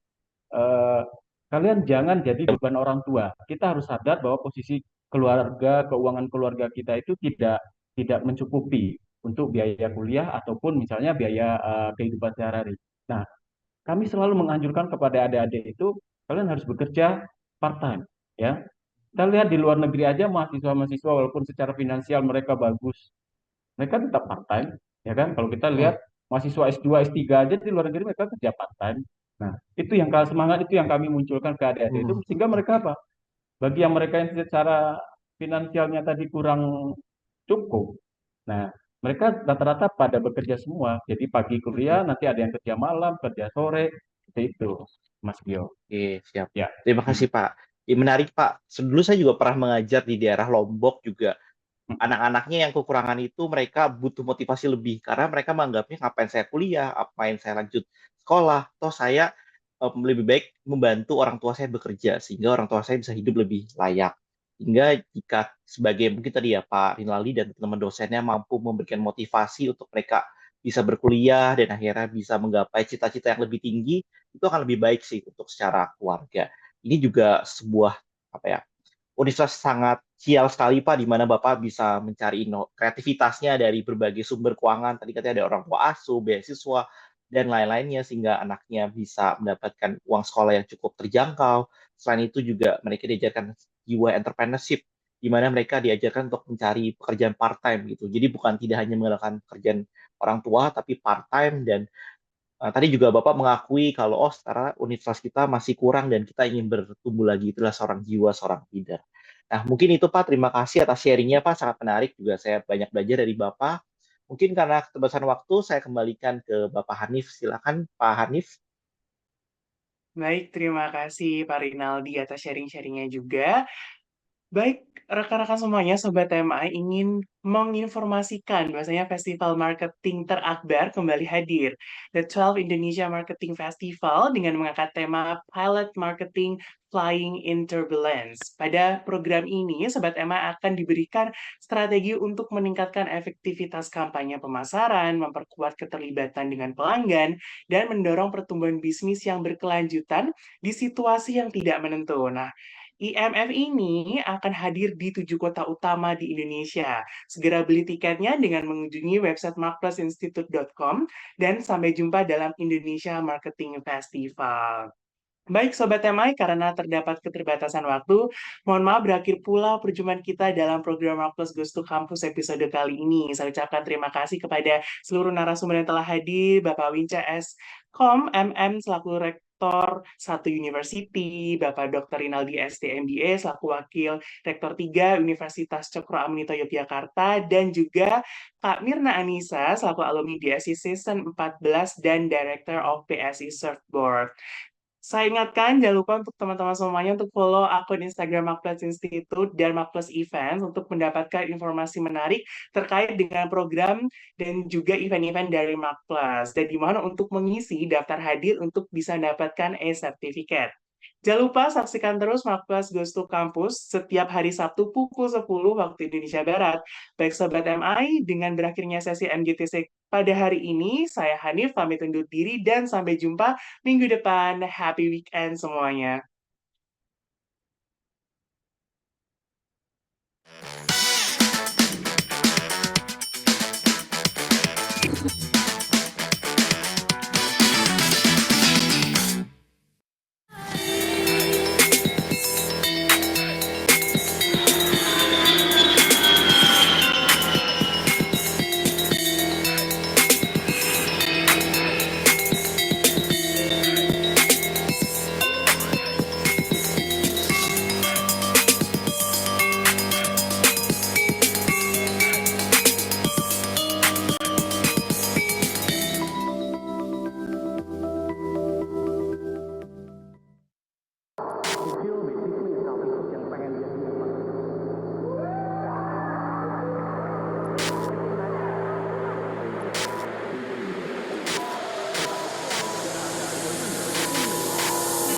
eh, kalian jangan jadi beban orang tua. Kita harus sadar bahwa posisi keluarga, keuangan keluarga kita itu tidak mencukupi untuk biaya kuliah ataupun misalnya biaya kehidupan sehari-hari. Nah, kami selalu menganjurkan kepada adik-adik itu kalian harus bekerja part time, ya. Kita lihat di luar negeri aja mahasiswa-mahasiswa walaupun secara finansial mereka bagus, mereka tetap part time, ya kan? Kalau kita lihat mahasiswa S2, S3 aja di luar negeri mereka kerja part time. Nah, itu yang semangat itu yang kami munculkan ke adik-adik itu sehingga mereka apa? Bagi yang mereka yang secara finansialnya tadi kurang cukup. Nah, mereka rata-rata pada bekerja semua. Jadi pagi kuliah, nanti ada yang kerja malam, kerja sore, seperti itu, Mas Gio. Oke, siap. Ya. Terima kasih, Pak. Menarik, Pak. Dulu saya juga pernah mengajar di daerah Lombok juga. Anak-anaknya yang kekurangan itu mereka butuh motivasi lebih karena mereka menganggapnya ngapain saya kuliah, ngapain saya lanjut sekolah, toh saya lebih baik membantu orang tua saya bekerja sehingga orang tua saya bisa hidup lebih layak. Hingga jika sebagai mungkin tadi ya Pak Rinaldi dan teman-teman dosennya mampu memberikan motivasi untuk mereka bisa berkuliah dan akhirnya bisa menggapai cita-cita yang lebih tinggi, itu akan lebih baik sih untuk secara keluarga. Ini juga sebuah apa ya universitas sangat sial sekali Pak, di mana Bapak bisa mencari kreativitasnya dari berbagai sumber keuangan. Tadi katanya ada orang tua asuh, beasiswa, dan lain-lainnya, sehingga anaknya bisa mendapatkan uang sekolah yang cukup terjangkau. Selain itu juga mereka diajarkan jiwa entrepreneurship, di mana mereka diajarkan untuk mencari pekerjaan part-time gitu. Jadi bukan tidak hanya mengandalkan pekerjaan orang tua, tapi part-time dan tadi juga Bapak mengakui kalau sekarang universitas kita masih kurang dan kita ingin bertumbuh lagi, itulah seorang jiwa, seorang leader. Nah, mungkin itu Pak, terima kasih atas sharing-nya Pak, sangat menarik juga saya banyak belajar dari Bapak. Mungkin karena keterbatasan waktu, saya kembalikan ke Bapak Hanif. Silakan Pak Hanif. Baik, terima kasih Pak Rinaldi atas sharing-sharingnya juga. Baik, rekan-rekan semuanya, Sobat TMI ingin menginformasikan bahwasanya Festival Marketing Terakbar kembali hadir. The 12 Indonesia Marketing Festival dengan mengangkat tema Pilot Marketing Flying in Turbulence. Pada program ini, Sobat TMI akan diberikan strategi untuk meningkatkan efektivitas kampanye pemasaran, memperkuat keterlibatan dengan pelanggan, dan mendorong pertumbuhan bisnis yang berkelanjutan di situasi yang tidak menentu. Nah, IMF ini akan hadir di 7 kota utama di Indonesia. Segera beli tiketnya dengan mengunjungi website markplusinstitute.com dan sampai jumpa dalam Indonesia Marketing Festival. Baik Sobat MI, karena terdapat keterbatasan waktu, mohon maaf berakhir pula perjumpaan kita dalam program Markplus Goes to Campus episode kali ini. Saya ucapkan terima kasih kepada seluruh narasumber yang telah hadir, Bapak Winca S. Kom, MM selaku Rektor 1 University, Bapak Dr. Rinaldi ST MBA selaku Wakil Rektor 3 Universitas Cokro Aminoto Yogyakarta, dan juga Kak Mirna Anissa selaku alumni DSI Season 14 dan Director of PSI Surfboard. Saya ingatkan, jangan lupa untuk teman-teman semuanya untuk follow akun Instagram Markplus Institute dan Markplus Events untuk mendapatkan informasi menarik terkait dengan program dan juga event-event dari Markplus. Dan dimana untuk mengisi daftar hadir untuk bisa mendapatkan e-certificate. Jangan lupa saksikan terus Markplus Goes to Campus setiap hari Sabtu pukul 10 waktu Indonesia Barat. Baik Sobat MI, dengan berakhirnya sesi MGTC pada hari ini, saya Hanif pamit undur diri dan sampai jumpa minggu depan. Happy weekend semuanya.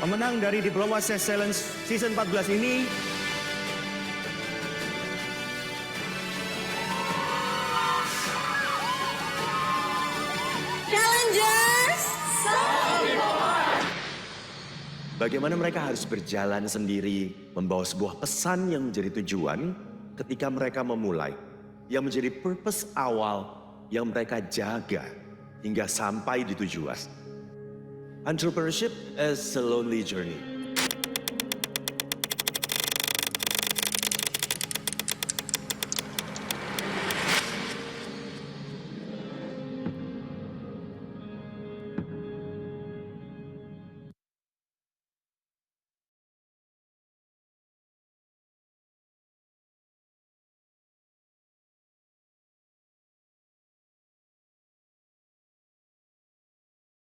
Pemenang dari Diploma Excellence Season 14 ini Challengers, Bagaimana mereka harus berjalan sendiri, membawa sebuah pesan yang menjadi tujuan ketika mereka memulai, yang menjadi purpose awal yang mereka jaga hingga sampai di tujuan. Entrepreneurship is a lonely journey.